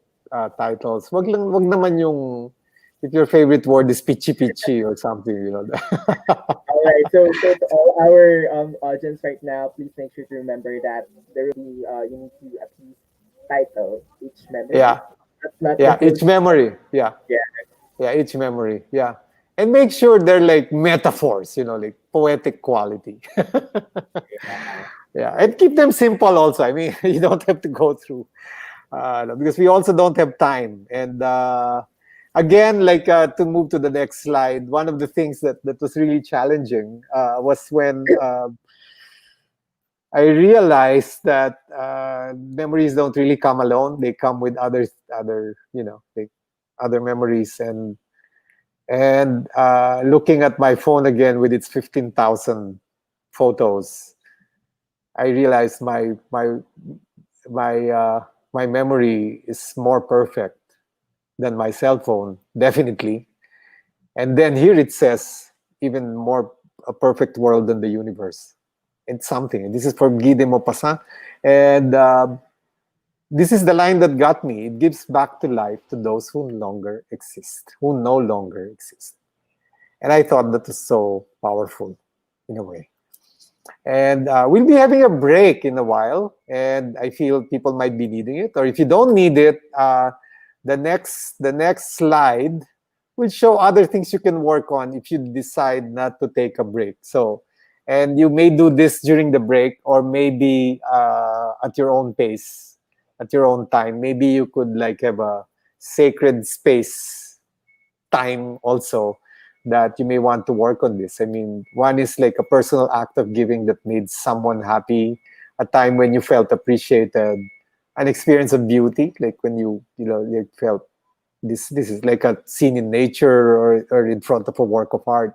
[SPEAKER 2] titles. Wag naman yung if your favorite word is pichi pichi or something, you know.
[SPEAKER 1] All right. So to all our audience right now, please make sure to remember that there will be you need to at least title each memory.
[SPEAKER 2] Yeah,
[SPEAKER 1] That's not the
[SPEAKER 2] yeah.
[SPEAKER 1] full.
[SPEAKER 2] Each memory. Yeah.
[SPEAKER 1] Yeah.
[SPEAKER 2] Yeah, each memory. Yeah. And make sure they're like metaphors, like poetic quality. Yeah. And keep them simple also. I mean, you don't have to go through, no, because we also don't have time. And again, like to move to the next slide, one of the things that was really challenging was when I realized that memories don't really come alone. They come with like other memories. And looking at my phone again with its 15,000 photos, I realized my my memory is more perfect than my cell phone, definitely. And then here it says even more a perfect world than the universe. It's something. This is for Guy de Maupassant, and this is the line that got me. It gives back to life to those who no longer exist, who no longer exist. And I thought that was so powerful in a way. And we'll be having a break in a while, and I feel people might be needing it. Or if you don't need it, the next slide will show other things you can work on if you decide not to take a break. So, and you may do this during the break, or maybe at your own pace, at your own time. Maybe you could like have a sacred space time also that you may want to work on this. I mean, one is like a personal act of giving that made someone happy, a time when you felt appreciated, an experience of beauty, like when you felt this is like a scene in nature, or in front of a work of art,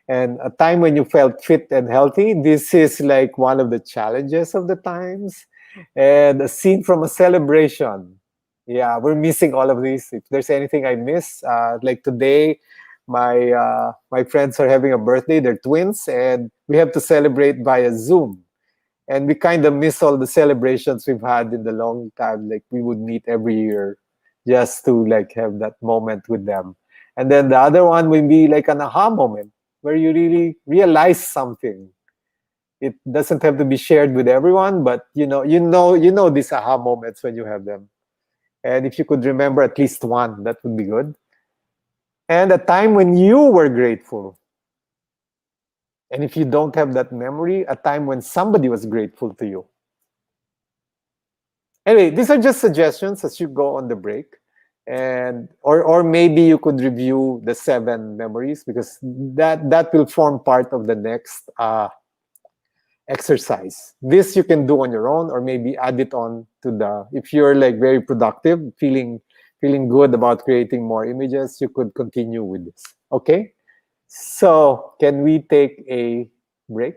[SPEAKER 2] and a time when you felt fit and healthy. This is like one of the challenges of the times, and a scene from a celebration. Yeah, we're missing all of these. If there's anything I miss, like today, my friends are having a birthday. They're twins, and we have to celebrate via Zoom. And we kind of miss all the celebrations we've had in the long time. Like we would meet every year just to like have that moment with them. And then the other one will be like an aha moment where you really realize something. It doesn't have to be shared with everyone, but you know these aha moments when you have them. And if you could remember at least one, that would be good. And a time when you were grateful. And if you don't have that memory, a time when somebody was grateful to you. Anyway, these are just suggestions as you go on the break. And or maybe you could review the 7 memories, because that will form part of the next exercise. This you can do on your own, or maybe add it on to the, if you're like very productive, feeling good about creating more images, you could continue with this. Okay? So, can we take a break?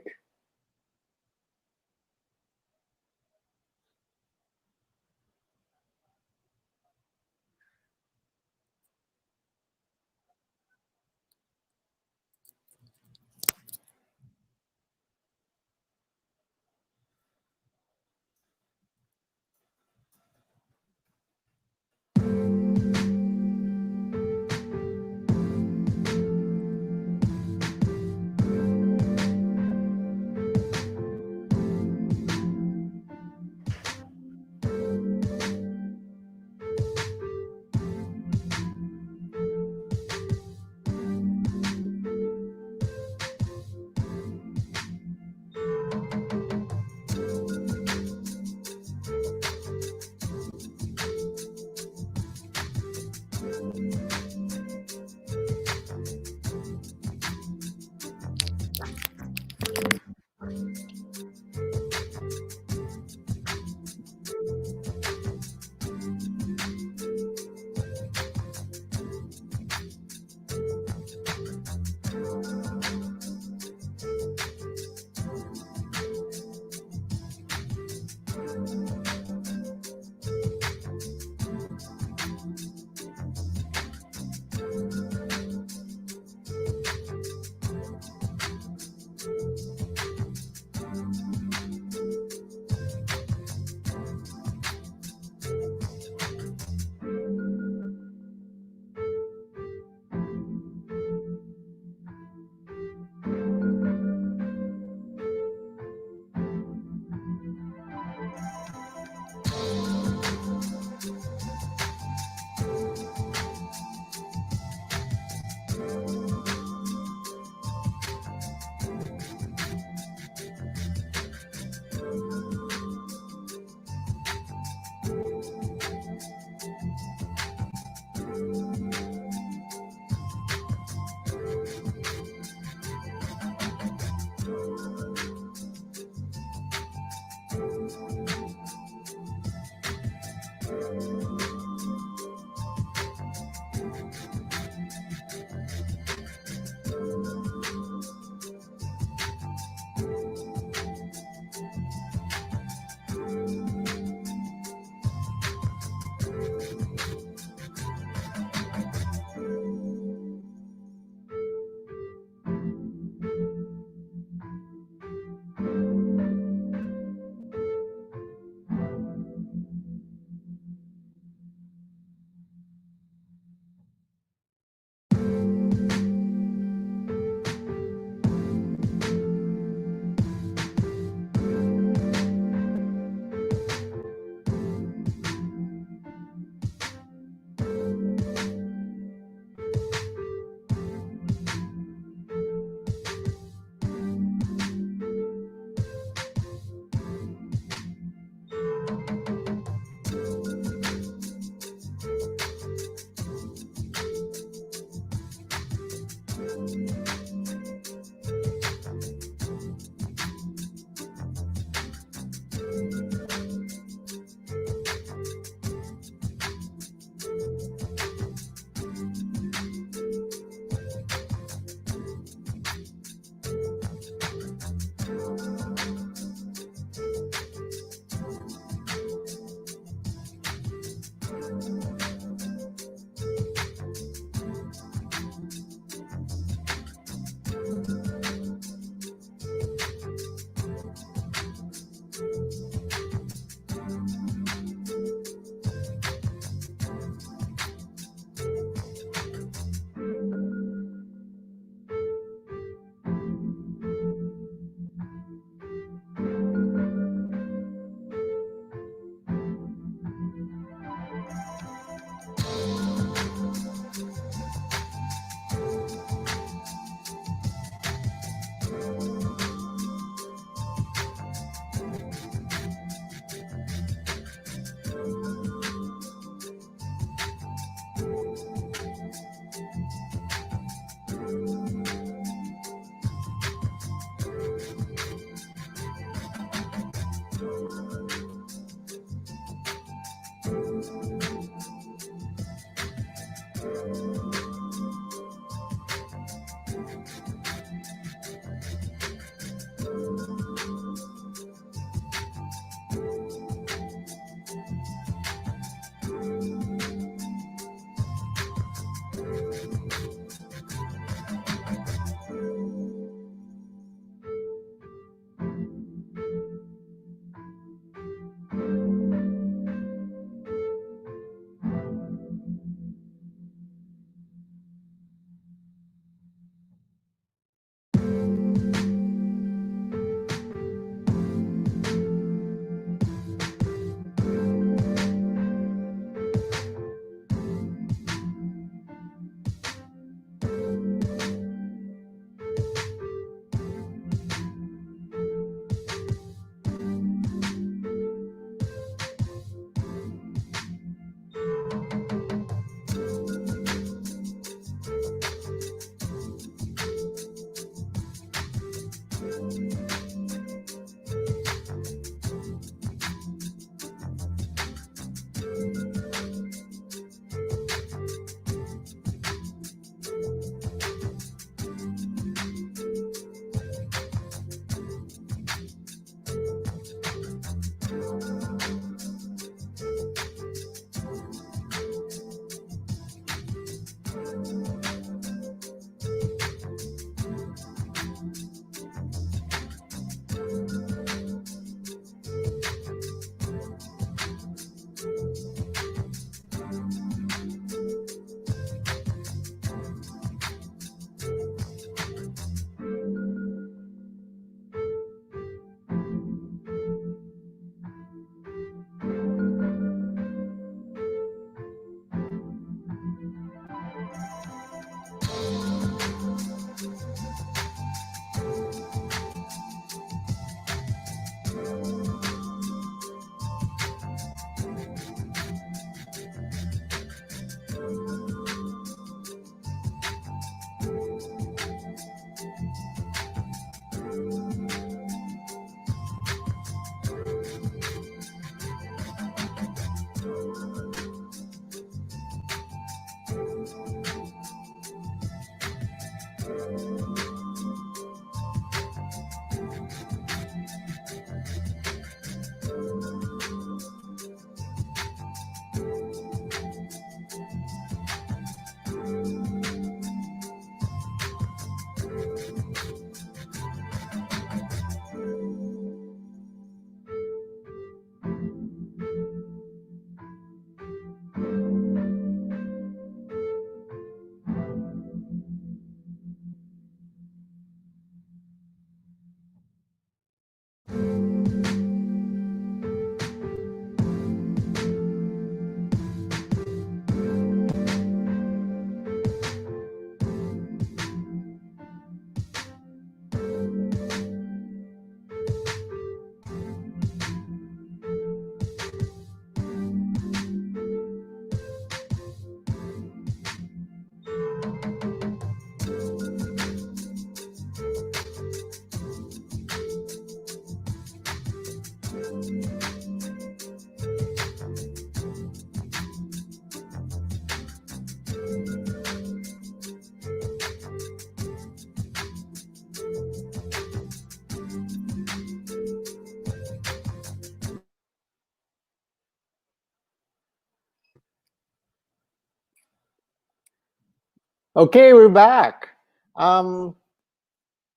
[SPEAKER 2] Okay, we're back. Um,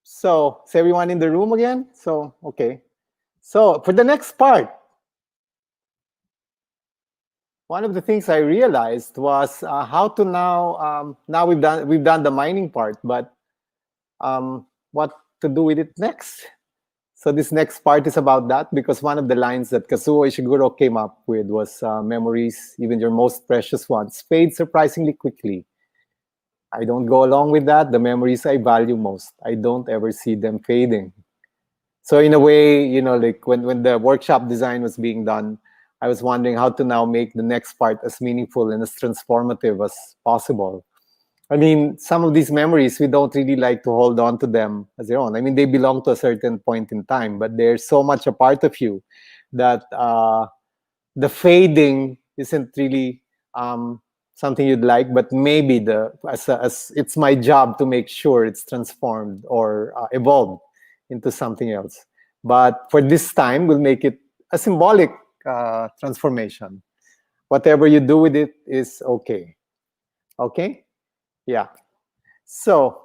[SPEAKER 2] so, is everyone in the room again? So, okay. So, for the next part, one of the things I realized was how to now. Now we've done the mining part, but what to do with it next? So this next part is about that because one of the lines that Kazuo Ishiguro came up with was memories, even your most precious ones, fade surprisingly quickly. I don't go along with that. The memories I value most, I don't ever see them fading. So in a way, like when the workshop design was being done, I was wondering how to now make the next part as meaningful and as transformative as possible. I mean, some of these memories, we don't really like to hold on to them as their own. I mean, they belong to a certain point in time, but they're so much a part of you that the fading isn't really something you'd like, but maybe as it's my job to make sure it's transformed or evolved into something else. But for this time, we'll make it a symbolic transformation. Whatever you do with it is okay. Okay? Yeah. So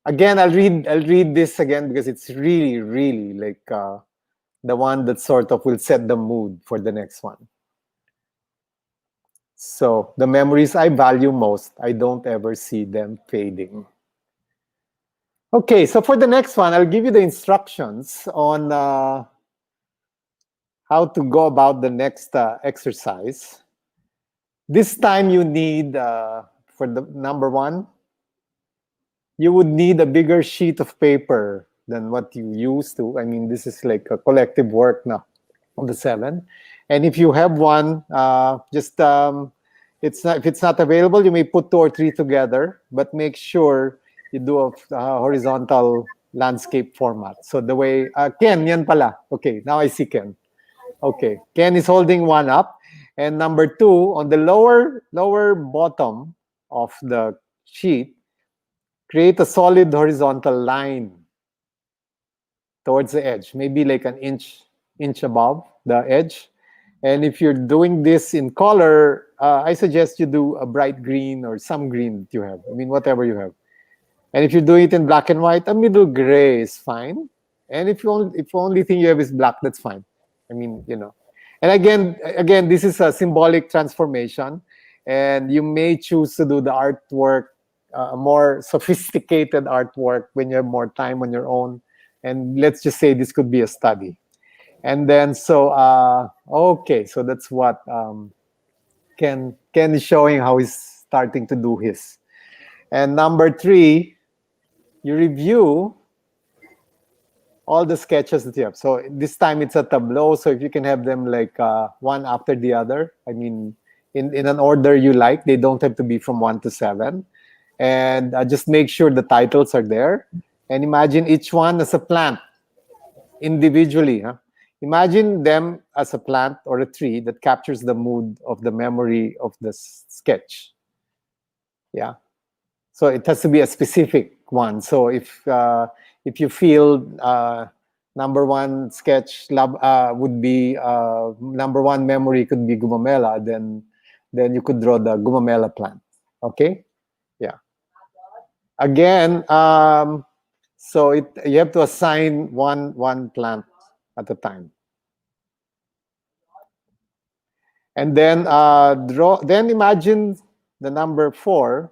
[SPEAKER 2] again, I'll read this again because it's really, really like the one that sort of will set the mood for the next one. So the memories I value most, I don't ever see them fading. Okay, so for the next one, I'll give you the instructions on how to go about the next exercise. This time you need, for the number one, you would need a bigger sheet of paper than what you used to. I mean, this is like a collective work now of the seven. And if you have one, just it's not, if it's not available, you may put two or three together, but make sure you do a horizontal landscape format. So the way Ken, yan pala. Okay, now I see Ken. Okay, Ken is holding one up, and number two on the lower bottom of the sheet, create a solid horizontal line towards the edge, maybe like an inch above the edge. And if you're doing this in color, I suggest you do a bright green or some green that you have. I mean, whatever you have. And if you're doing it in black and white, a middle gray is fine. And if only thing you have is black, that's fine. I mean, And again, this is a symbolic transformation, and you may choose to do the artwork, more sophisticated artwork when you have more time on your own. And let's just say this could be a study. And then okay, so that's what Ken is showing how he's starting to do his. And number three, you review all the sketches that you have. So this time it's a tableau. So if you can have them like one after the other, I mean, in an order you like, they don't have to be from 1 to 7. And just make sure the titles are there. And imagine each one as a plant individually. Huh? Imagine them as a plant or a tree that captures the mood of the memory of the sketch. Yeah. So it has to be a specific one. So if you feel number one sketch would be number one memory could be gumamela, then you could draw the gumamela plant. Okay, yeah. Again, so you have to assign one plant at a time, and then draw. Then imagine the number 4.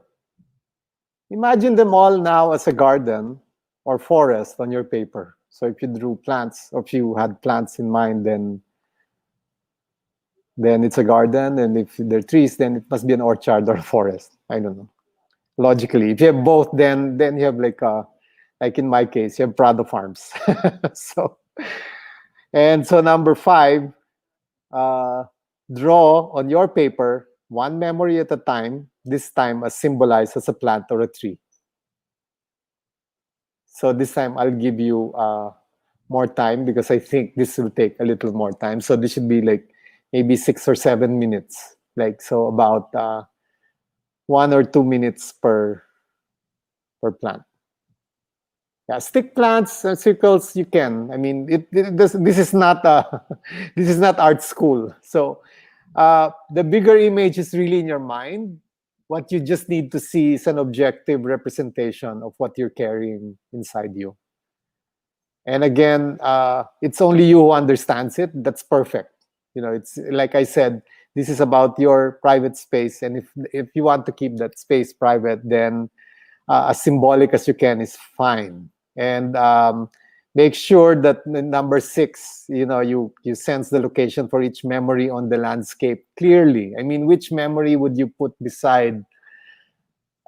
[SPEAKER 2] Imagine them all now as a garden or forest on your paper. So if you drew plants, or if you had plants in mind, then it's a garden, and if they're trees, then it must be an orchard or a forest. I don't know. Logically, if you have both, then you have like in my case, you have Prado Farms. So number 5, draw on your paper one memory at a time. This time, as symbolized as a plant or a tree. So this time I'll give you more time because I think this will take a little more time. So this should be like maybe 6 or 7 minutes. Like, so about 1 or 2 minutes per plant. Yeah, stick plants and circles you can. I mean, this is not this is not art school. So the bigger image is really in your mind. What you just need to see is an objective representation of what you're carrying inside you. And again, it's only you who understands it. That's perfect. It's like I said, this is about your private space. And if you want to keep that space private, then as symbolic as you can is fine. And make sure that number 6, you sense the location for each memory on the landscape clearly. I mean, which memory would you put beside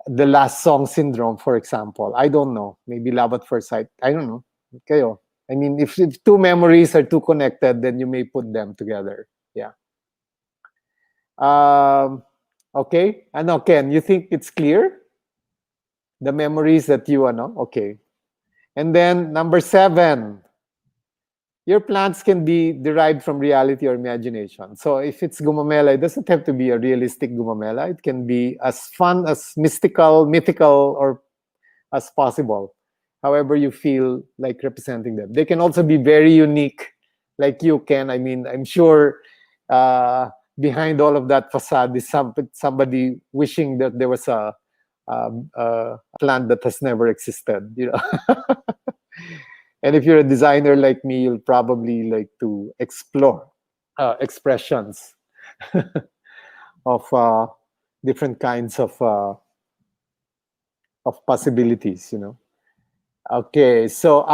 [SPEAKER 2] the last song syndrome, for example? I don't know. Maybe love at first sight. I don't know. Kayo. I mean, if two memories are too connected, then you may put them together. Yeah. Okay. Ano, Ken, you think it's clear? The memories that you ano? Okay. And then number 7, your plants can be derived from reality or imagination. So if it's gumamela, it doesn't have to be a realistic gumamela. It can be as fun, as mystical, mythical, or as possible, however you feel like representing them. They can also be very unique, like you can. I mean, I'm sure behind all of that facade is somebody wishing that there was a plant that has never existed. And if you're a designer like me, you'll probably like to explore expressions of different kinds of possibilities. Okay, so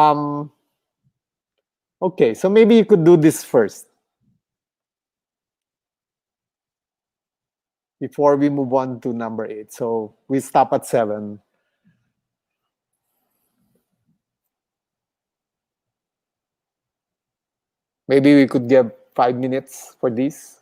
[SPEAKER 2] maybe you could do this first before we move on to number 8. So we stop at 7. Maybe we could give 5 minutes for this.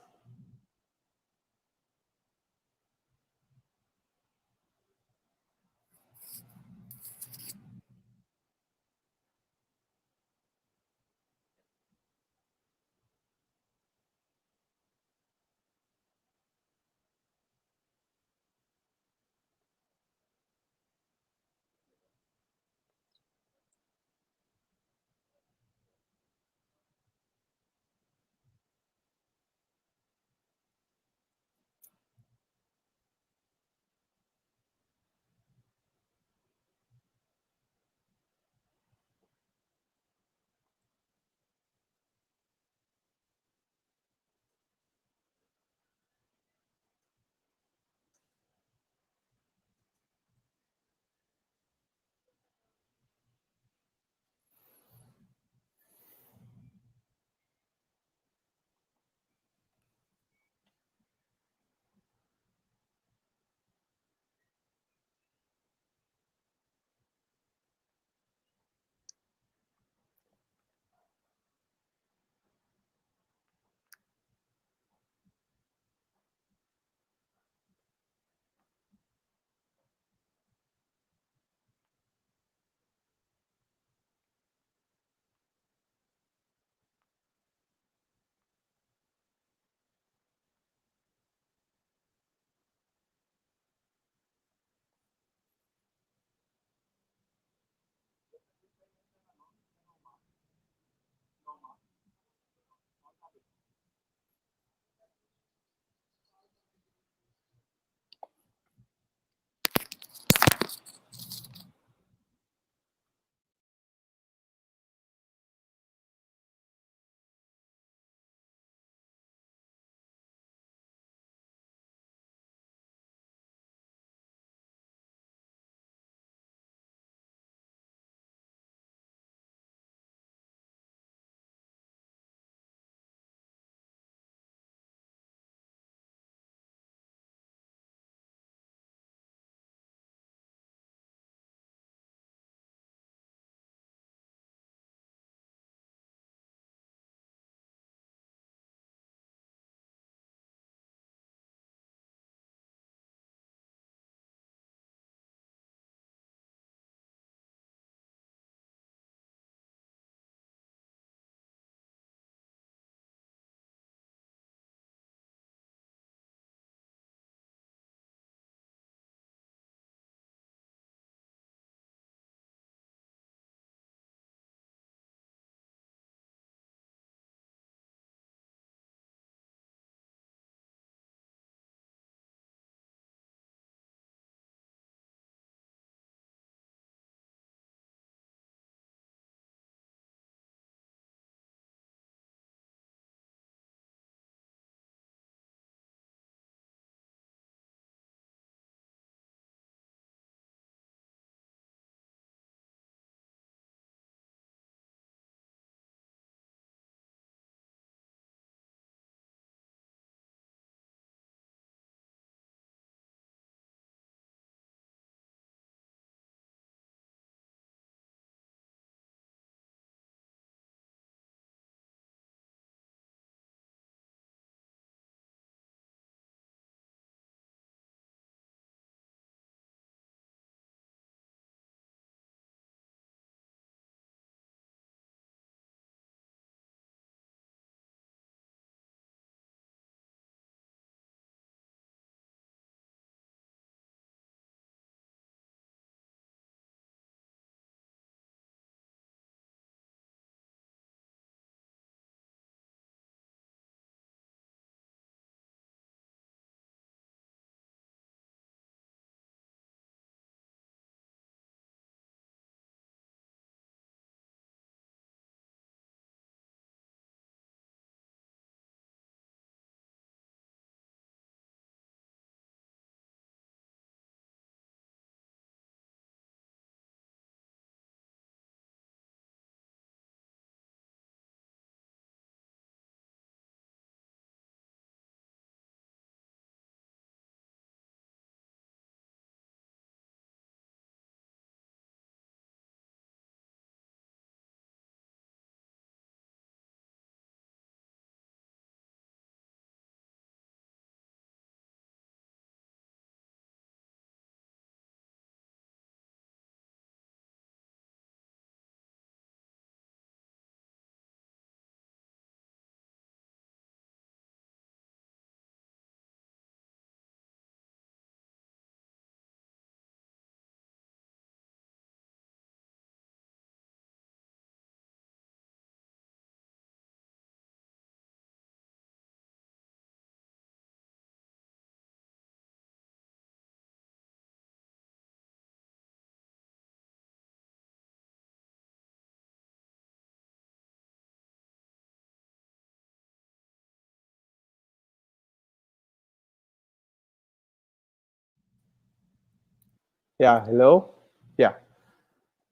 [SPEAKER 2] Yeah, hello? Yeah.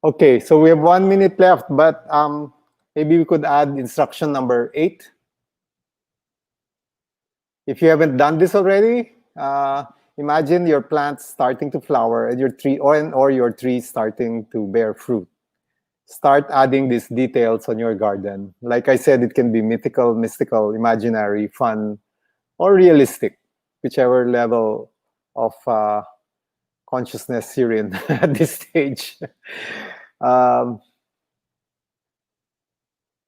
[SPEAKER 2] Okay, so we have 1 minute left, but maybe we could add instruction number 8. If you haven't done this already, imagine your plants starting to flower and your tree or your tree starting to bear fruit. Start adding these details on your garden. Like I said, it can be mythical, mystical, imaginary, fun, or realistic, whichever level of consciousness you're in at this stage. Um,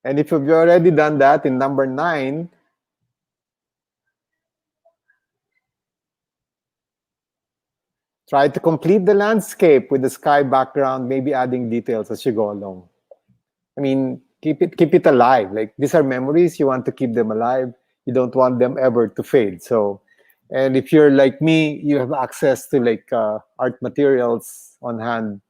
[SPEAKER 2] and if you've already done that in number 9, try to complete the landscape with the sky background, maybe adding details as you go along. I mean, keep it alive. Like these are memories, you want to keep them alive. You don't want them ever to fade. So, and if you're like me, you have access to like art materials on hand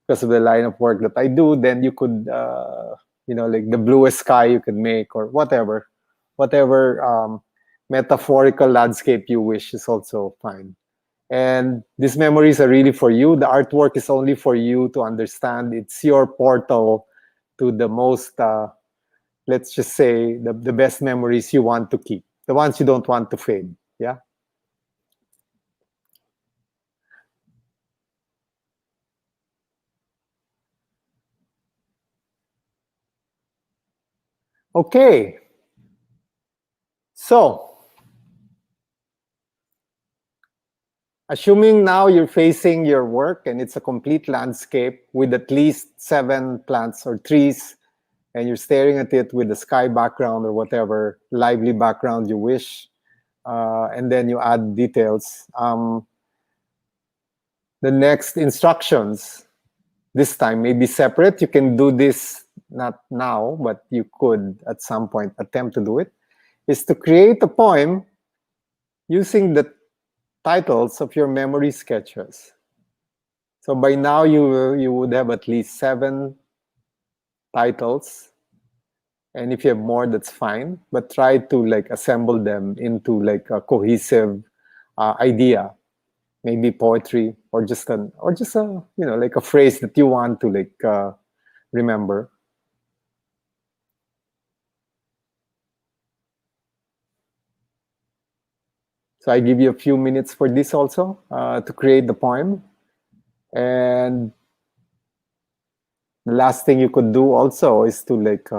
[SPEAKER 2] because of the line of work that I do. Then you could, like the bluest sky you could make or whatever metaphorical landscape you wish is also fine. And these memories are really for you. The artwork is only for you to understand. It's your portal to the most, let's just say, the best memories you want to keep, the ones you don't want to fade. Yeah. Okay. So, assuming now you're facing your work and it's a complete landscape with at least 7 plants or trees, and you're staring at it with the sky background or whatever lively background you wish, and then you add details. The next instructions this time may be separate. You can do this not now, but you could at some point attempt to do it, is to create a poem using the titles of your memory sketches. So by now you would have at least 7 titles, and if you have more, that's fine. But try to like assemble them into like a cohesive idea, maybe poetry or just a like a phrase that you want to like remember. So I give you a few minutes for this also to create the poem. And the last thing you could do also is to like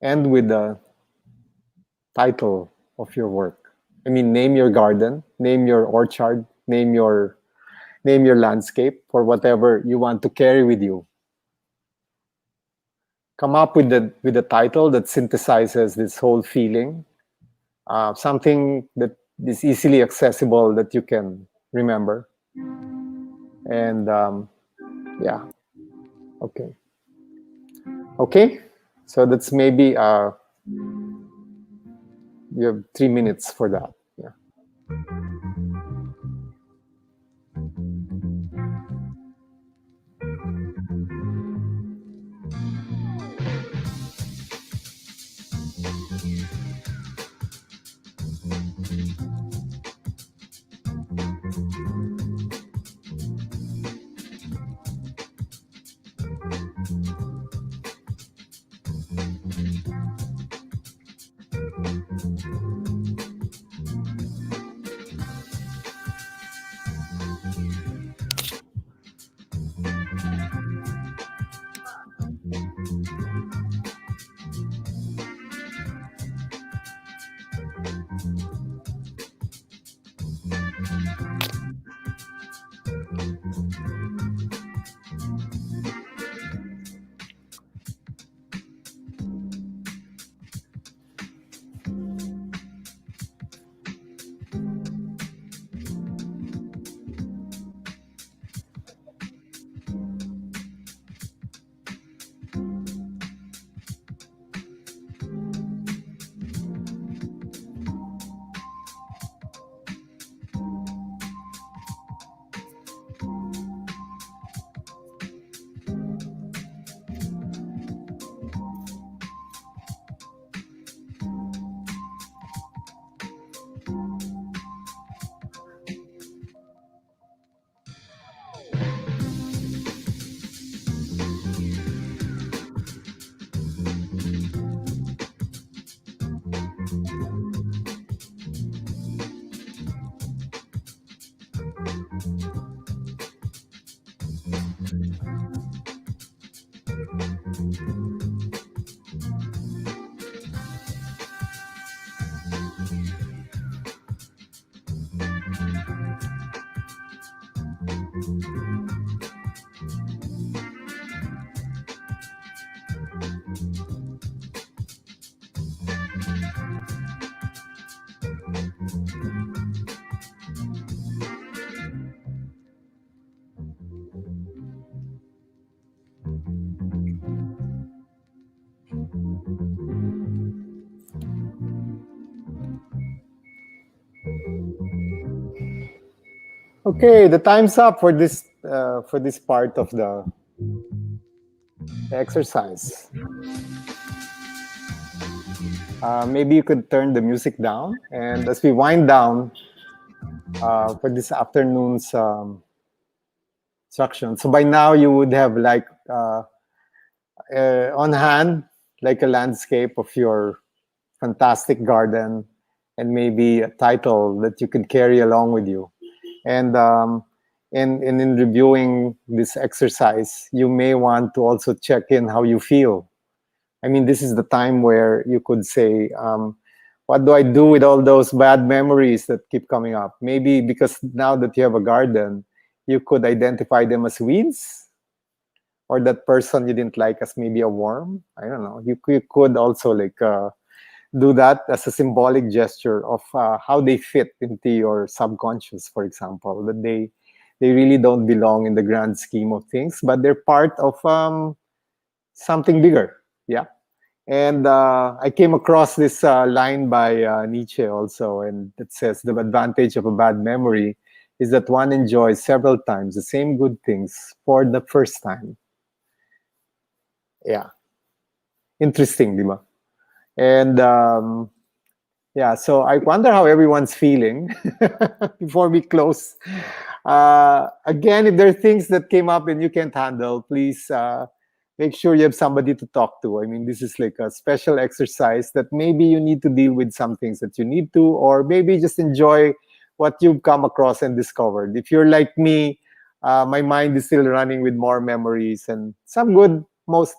[SPEAKER 2] end with the title of your work. I mean, name your garden, name your orchard, name your landscape for whatever you want to carry with you. Come up with the title that synthesizes this whole feeling, something that is easily accessible that you can remember. And yeah, okay. So that's maybe you have 3 minutes for that. Yeah. Okay, the time's up for this part of the exercise. Maybe you could turn the music down, and as we wind down for this afternoon's instruction, so by now you would have like on hand like a landscape of your fantastic garden, and maybe a title that you can carry along with you. And in reviewing this exercise, you may want to also check in how you feel. I mean, this is the time where you could say, what do I do with all those bad memories that keep coming up? Maybe because now that you have a garden, you could identify them as weeds, or that person you didn't like as maybe a worm. I don't know. You could also like do that as a symbolic gesture of how they fit into your subconscious, for example, that they really don't belong in the grand scheme of things, but they're part of something bigger. Yeah. And I came across this line by Nietzsche also, and it says the advantage of a bad memory is that one enjoys several times the same good things for the first time. Yeah. Interesting, di ba? And yeah, so I wonder how everyone's feeling before we close. Again, if there are things that came up and you can't handle, please make sure you have somebody to talk to. I mean, this is like a special exercise that maybe you need to deal with some things that you need to, or maybe just enjoy what you've come across and discovered. If you're like me, my mind is still running with more memories, and some good, most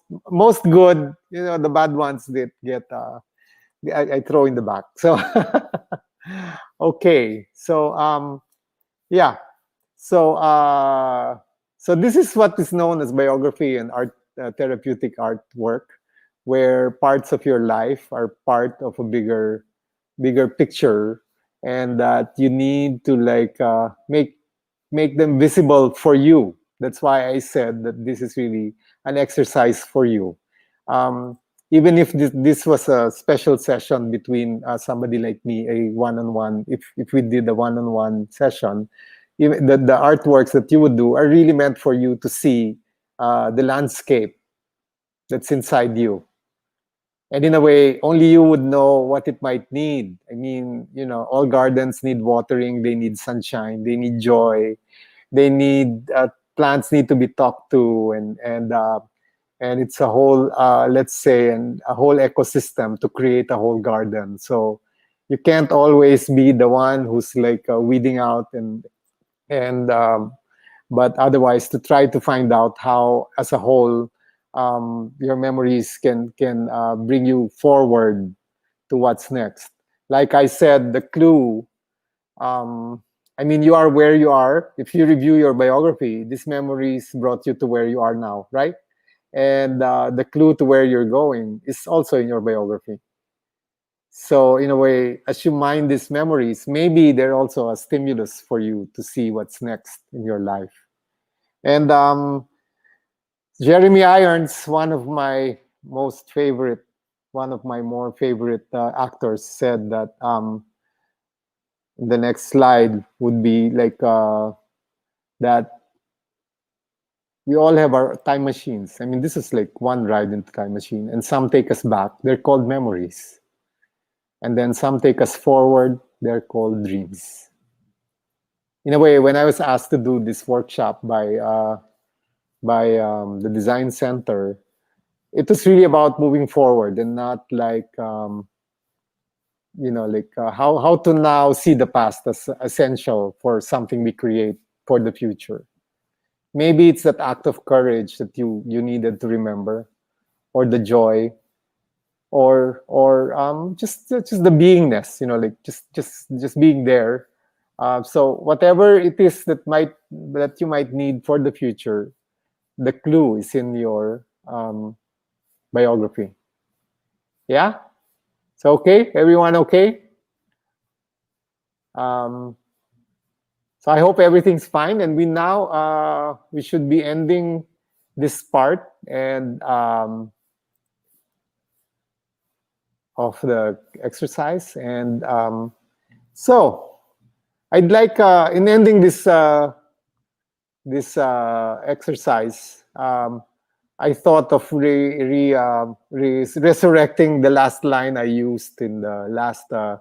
[SPEAKER 2] good, the bad ones that get I throw in the back. So okay, so yeah, so so this is what is known as biography and art, therapeutic artwork, where parts of your life are part of a bigger picture, and that you need to like make them visible for you. That's why I said that this is really an exercise for you. Um, Even if this was a special session between somebody like me, a one-on-one, if we did a one-on-one session, even the artworks that you would do are really meant for you to see the landscape that's inside you. And in a way, only you would know what it might need. I mean, all gardens need watering, they need sunshine, they need joy, they need plants need to be talked to, and it's a whole let's say a whole ecosystem to create a whole garden. So you can't always be the one who's like weeding out and but otherwise to try to find out how as a whole your memories can bring you forward to what's next. Like I said, the clue, I mean, you are where you are. If you review your biography, these memories brought you to where you are now, right? And the clue to where you're going is also in your biography. So in a way, as you mine these memories, maybe they're also a stimulus for you to see what's next in your life. And Jeremy Irons, one of my more favorite actors, said that the next slide would be like that we all have our time machines. I mean, this is like one ride into time machine, and some take us back. They're called memories. And then some take us forward. They're called dreams. In a way, when I was asked to do this workshop by the design center, it was really about moving forward and not like how to now see the past as essential for something we create for the future. Maybe it's that act of courage that you needed to remember, or the joy, or just the beingness, like just being there. So whatever it is that you might need for the future, the clue is in your biography. Yeah. So okay, everyone, okay. Um, so I hope everything's fine, and we should be ending this part and of the exercise. And so I'd like, in ending this exercise, I thought of resurrecting the last line I used in the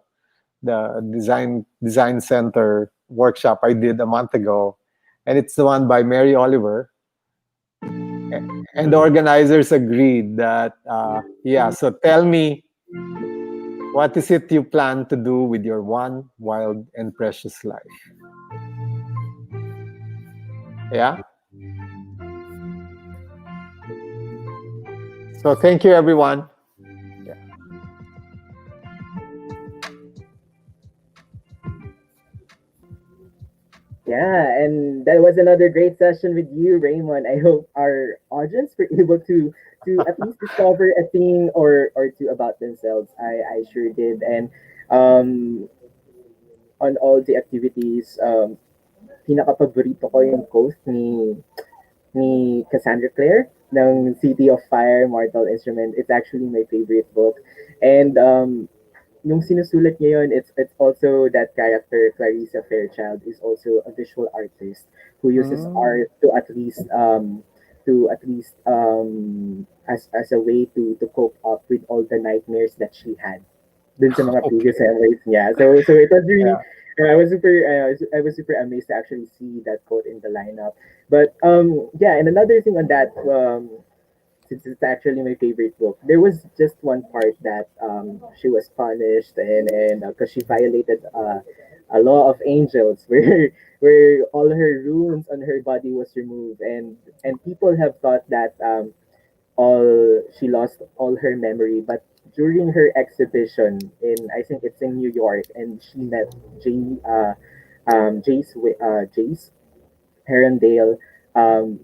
[SPEAKER 2] design center workshop I did a month ago, and it's the one by Mary Oliver. And the organizers agreed that yeah. So tell me, what is it you plan to do with your one wild and precious life? Yeah. So thank you, everyone. Yeah.
[SPEAKER 1] Yeah, and that was another great session with you, Raymond. I hope our audience were able to at least discover a thing or two about themselves. I sure did, and um, on all the activities, pinaka-paborito ko yung quote ni Cassandra Clare ng City of Fire, Mortal Instrument. It's actually my favorite book, and yung sinusulat niya yun, it's also that character, Clarissa Fairchild, is also a visual artist who uses
[SPEAKER 2] Mm,
[SPEAKER 1] art to at least as a way to cope up with all the nightmares that she had dun sa mga previous
[SPEAKER 2] okay.
[SPEAKER 1] memories niya. So it was really
[SPEAKER 2] Yeah.
[SPEAKER 1] I was super amazed to actually see that quote in the lineup. But yeah, and another thing on that since it's actually my favorite book. There was just one part that she was punished and because she violated a law of angels where all her runes on her body was removed and people have thought that all she lost all her memory but during her exhibition in I think it's in New York and she met Jace Herondale um,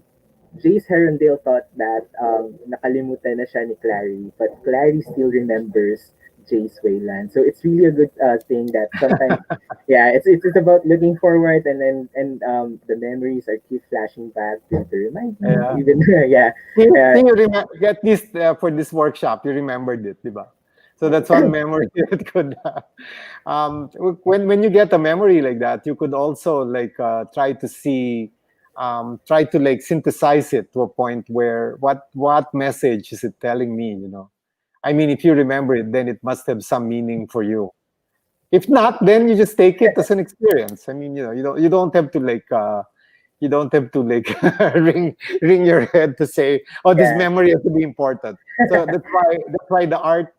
[SPEAKER 1] Jace Herondale thought that nakalimutan na siya ni Clary, but Clary still remembers Jace Wayland. So it's really a good thing that sometimes, yeah, it's about looking forward and the memories are keep flashing back to remind me
[SPEAKER 2] Yeah.
[SPEAKER 1] even yeah,
[SPEAKER 2] See,
[SPEAKER 1] uh,
[SPEAKER 2] you at least for this workshop, you remembered it, diba? So that's one memory that could. When you get a memory like that, you could also like try to like synthesize it to a point where what message is it telling me? I mean, if you remember it, then it must have some meaning for you. If not, then you just take it as an experience. I mean, you don't have to like ring your head to say, oh, this
[SPEAKER 1] yeah,
[SPEAKER 2] memory has to be important. So that's why the art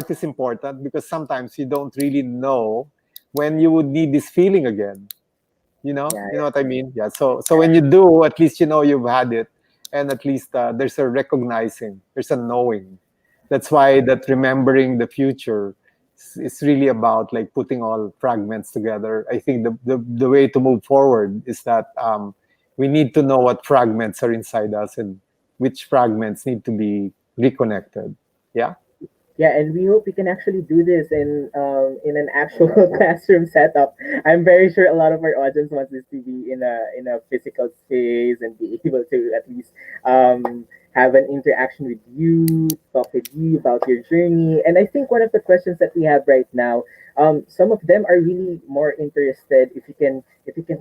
[SPEAKER 2] is important, because sometimes you don't really know when you would need this feeling again.
[SPEAKER 1] yeah,
[SPEAKER 2] You know what I mean? Yeah. So when you do, at least you know you've had it, and at least there's a recognizing, there's a knowing. That's why that remembering the future is really about like putting all fragments together. I think the way to move forward is that we need to know what fragments are inside us and which fragments need to be reconnected. Yeah.
[SPEAKER 1] yeah, and we hope we can actually do this in an actual classroom setup. I'm very sure a lot of our audience wants this to be in a physical space and be able to at least have an interaction with you, talk with you about your journey. And I think one of the questions that we have right now, some of them are really more interested if you can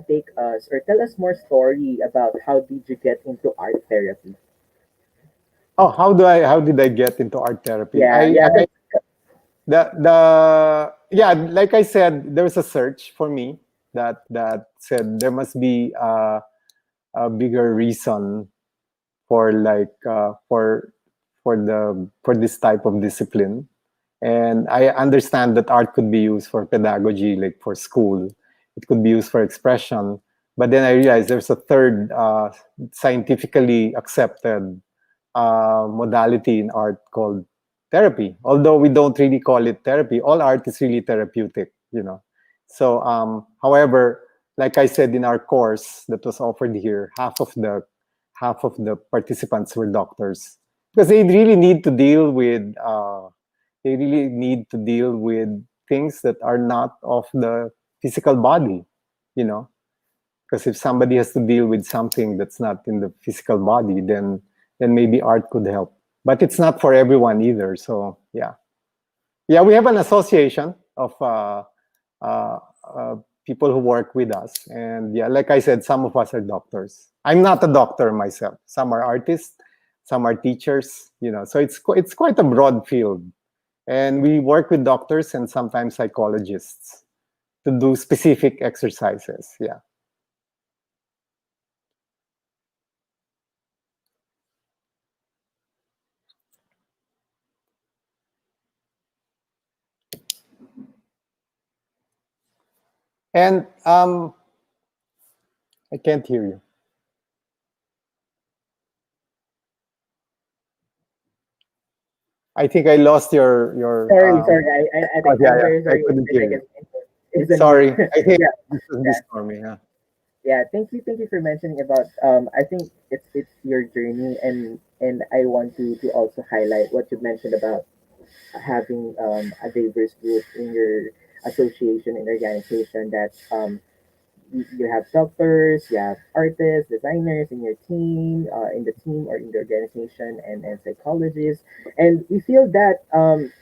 [SPEAKER 1] take us or tell us more story about how did you get into art therapy.
[SPEAKER 2] Oh, how did I get into art therapy?
[SPEAKER 1] Yeah, yeah,
[SPEAKER 2] The yeah, like I said, there was a search for me that said there must be a bigger reason for like for this type of discipline. And I understand that art could be used for pedagogy, like for school. It could be used for expression. But then I realized there's a third scientifically accepted modality in art called therapy. Although we don't really call it therapy, all art is really therapeutic, you know. So, however, like I said in our course that was offered here, half of the participants were doctors because they really need to deal with things that are not of the physical body, you know. Because if somebody has to deal with something that's not in the physical body, then maybe art could help. But it's not for everyone either. So yeah, yeah, we have an association of uh, uh, people who work with us, and yeah, like I said, some of us are doctors. I'm not a doctor myself. Some are artists, some are teachers. You know, so it's quite a broad field, and we work with doctors and sometimes psychologists to do specific exercises. Yeah. And I can't hear you. I think I lost your.
[SPEAKER 1] Sorry, sorry. I
[SPEAKER 2] Oh,
[SPEAKER 1] think
[SPEAKER 2] yeah,
[SPEAKER 1] I'm very
[SPEAKER 2] yeah. I
[SPEAKER 1] sorry.
[SPEAKER 2] couldn't
[SPEAKER 1] I
[SPEAKER 2] hear
[SPEAKER 1] think
[SPEAKER 2] you.
[SPEAKER 1] it's on mute.
[SPEAKER 2] Sorry. I think
[SPEAKER 1] Yeah,
[SPEAKER 2] this is
[SPEAKER 1] yeah,
[SPEAKER 2] this for me. Yeah.
[SPEAKER 1] yeah. Thank you for mentioning about. I think it's your journey, and I want to also highlight what you mentioned about having a diverse group in your association and organization that you have doctors, you have artists, designers in your team, in the team or in the organization, and psychologists. And we feel that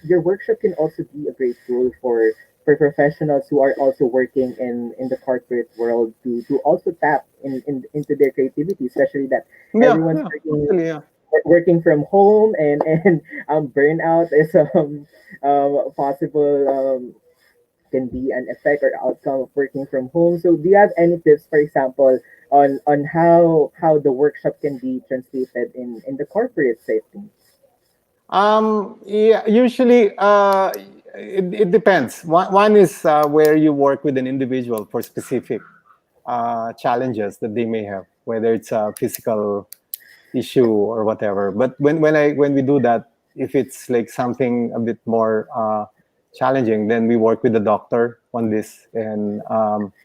[SPEAKER 1] your workshop can also be a great tool for professionals who are also working in the corporate world to also tap into their creativity, especially that
[SPEAKER 2] Yeah.
[SPEAKER 1] everyone's
[SPEAKER 2] Yeah. Totally. Yeah.
[SPEAKER 1] working from home and burnout is possible can be an effect or outcome of working from home. So do you have any tips, for example, on how the workshop can be translated in the corporate setting?
[SPEAKER 2] Yeah. Usually, it depends. One is where you work with an individual for specific challenges that they may have, whether it's a physical issue or whatever. But when we do that, if it's like something a bit more challenging, then we work with the doctor on this and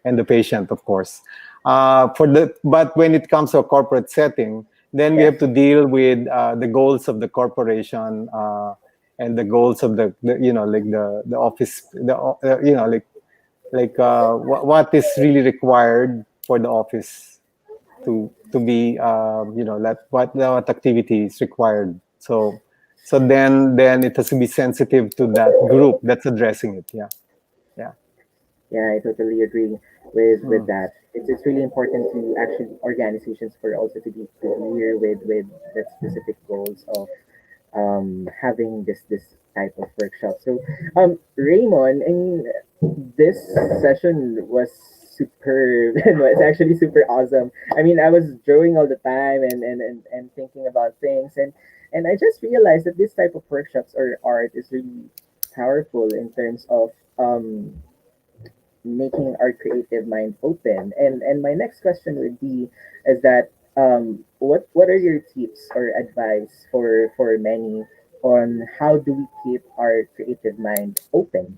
[SPEAKER 2] the patient, of course. But when it comes to a corporate setting, then we
[SPEAKER 1] Yeah,
[SPEAKER 2] have to deal with the goals of the corporation and the goals of the like the office what is really required for the office to be what activity is required. So then it has to be sensitive to that group that's addressing it. Yeah, yeah.
[SPEAKER 1] yeah, I totally agree with
[SPEAKER 2] Mm.
[SPEAKER 1] that. It's really important to actually organizations for also to be clear with the specific goals of having this type of workshop. So, Raymond, I mean, this session was superb and was actually super awesome. I mean, I was drawing all the time and thinking about things, and I just realized that this type of workshops or art is really powerful in terms of making our creative mind open. And my next question would be is that what are your tips or advice for many on how do we keep our creative mind open?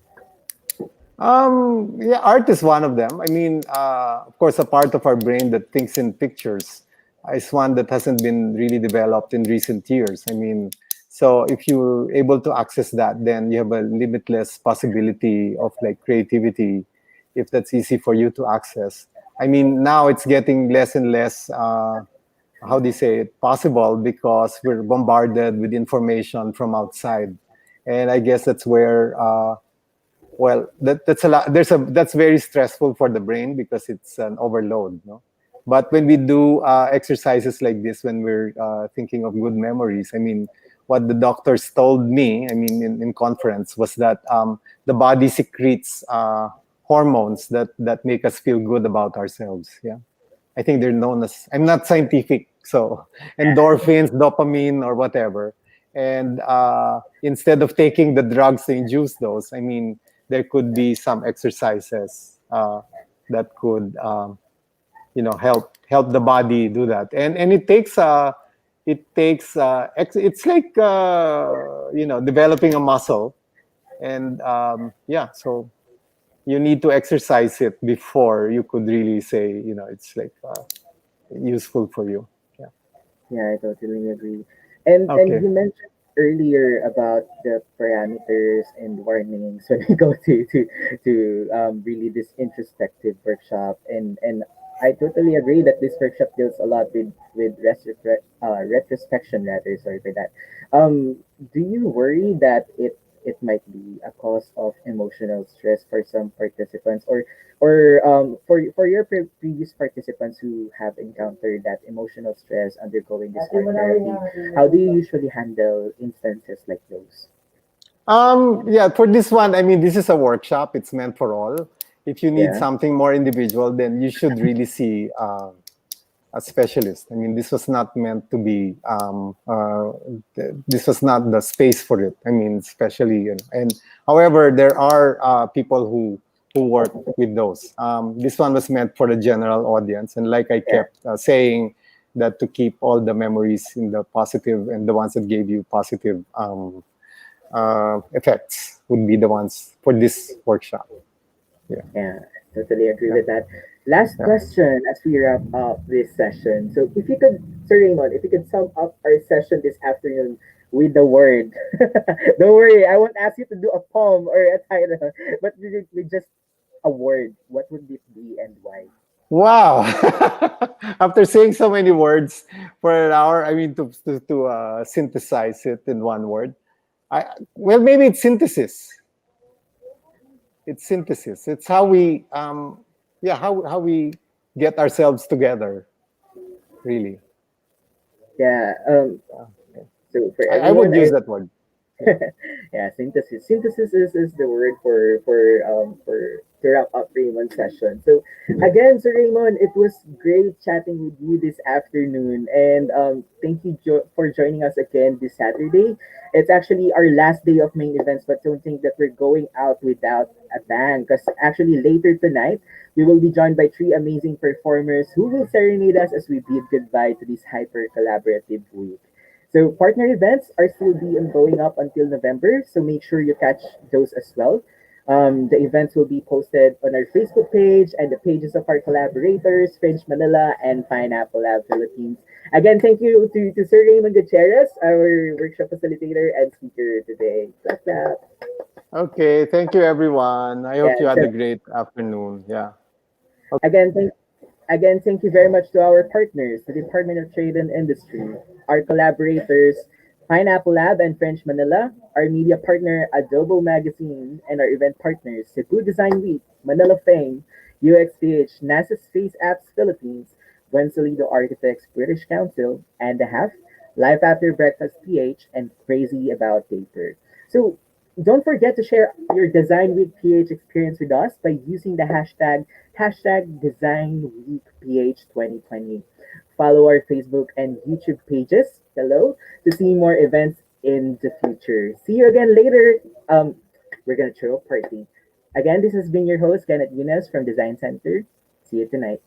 [SPEAKER 2] Yeah, art is one of them. I mean, of course, a part of our brain that thinks in pictures is one that hasn't been really developed in recent years. I mean, so if you're able to access that, then you have a limitless possibility of like creativity, if that's easy for you to access. I mean, now it's getting less and less. How do you say it, possible because we're bombarded with information from outside, and I guess that's where well, that's a lot. That's very stressful for the brain because it's an overload, no? But when we do exercises like this, when we're thinking of good memories, I mean, what the doctors told me, I mean, in conference, was that the body secretes hormones that make us feel good about ourselves. Yeah, I think they're known as. I'm not scientific, so endorphins, dopamine, or whatever. And instead of taking the drugs to induce those, I mean, there could be some exercises that could help the body do that. And it takes it takes it's like developing a muscle, and yeah, so you need to exercise it before you could really say it's like useful for you. Yeah.
[SPEAKER 1] Yeah, I totally agree. And
[SPEAKER 2] Okay.
[SPEAKER 1] you mentioned earlier about the parameters and warnings when we go to really this introspective workshop, and I totally agree that this workshop deals a lot with retrospection rather. Sorry for that. Do you worry that it might be a cause of emotional stress for some participants, or for your previous participants who have encountered that emotional stress undergoing this art therapy, how do you usually handle instances like those?
[SPEAKER 2] Yeah, for this one, I mean, this is a workshop. It's meant for all. If you need
[SPEAKER 1] Yeah,
[SPEAKER 2] something more individual, then you should really see a specialist. I mean, this was not meant to be. This was not the space for it. I mean, especially and however, there are people who work with those. This one was meant for the general audience, and like I
[SPEAKER 1] yeah,
[SPEAKER 2] kept saying, that to keep all the memories in the positive and the ones that gave you positive effects would be the ones for this workshop. Yeah,
[SPEAKER 1] yeah. Totally agree
[SPEAKER 2] yeah,
[SPEAKER 1] with that. Last
[SPEAKER 2] yeah.
[SPEAKER 1] question as we wrap up this session. So, if you could, Sir Raymond, if you could sum up our session this afternoon with the word, don't worry, I won't ask you to do a poem or a title, but with just a word. What would it be and why?
[SPEAKER 2] Wow! After saying so many words for an hour, I mean to synthesize it in one word. Well, maybe it's synthesis. It's synthesis. It's how we yeah, how we get ourselves together. Really,
[SPEAKER 1] Yeah.
[SPEAKER 2] okay.
[SPEAKER 1] So for
[SPEAKER 2] I would
[SPEAKER 1] everyone,
[SPEAKER 2] use that word. Yeah.
[SPEAKER 1] yeah, synthesis. Synthesis is the word for to wrap up Raymond's session. So again, Sir Raymond, it was great chatting with you this afternoon, and thank you for joining us again this Saturday. It's actually our last day of main events, but don't think that we're going out without a bang. Because actually later tonight we will be joined by three amazing performers who will serenade us as we bid goodbye to this hyper collaborative week. So partner events are still being going up until November, so make sure you catch those as well. The events will be posted on our Facebook page and the pages of our collaborators, French Manila and Pineapple Lab Philippines. Again, thank you to Sir Reimon Gutierrez, our workshop facilitator and speaker today. Clap, clap.
[SPEAKER 2] Okay. Thank you, everyone. I
[SPEAKER 1] Yeah,
[SPEAKER 2] hope you had
[SPEAKER 1] so
[SPEAKER 2] a great afternoon. Yeah.
[SPEAKER 1] again, thank you very much to our partners, the Department of Trade and Industry, our collaborators, Pineapple Lab and French Manila, our media partner, Adobo Magazine, and our event partners, Cebu Design Week, Manila Fame, UXPH, NASA Space Apps Philippines, Gwen Solido Architects British Council, and the Half, Life After Breakfast PH, and Crazy About Paper. So don't forget to share your Design Week PH experience with us by using the hashtag Design Week PH 2020. Follow our Facebook and YouTube pages below to see more events in the future. See you again later. We're gonna throw a party. Again, this has been your host, Kenneth Yunes from Design Center. See you tonight.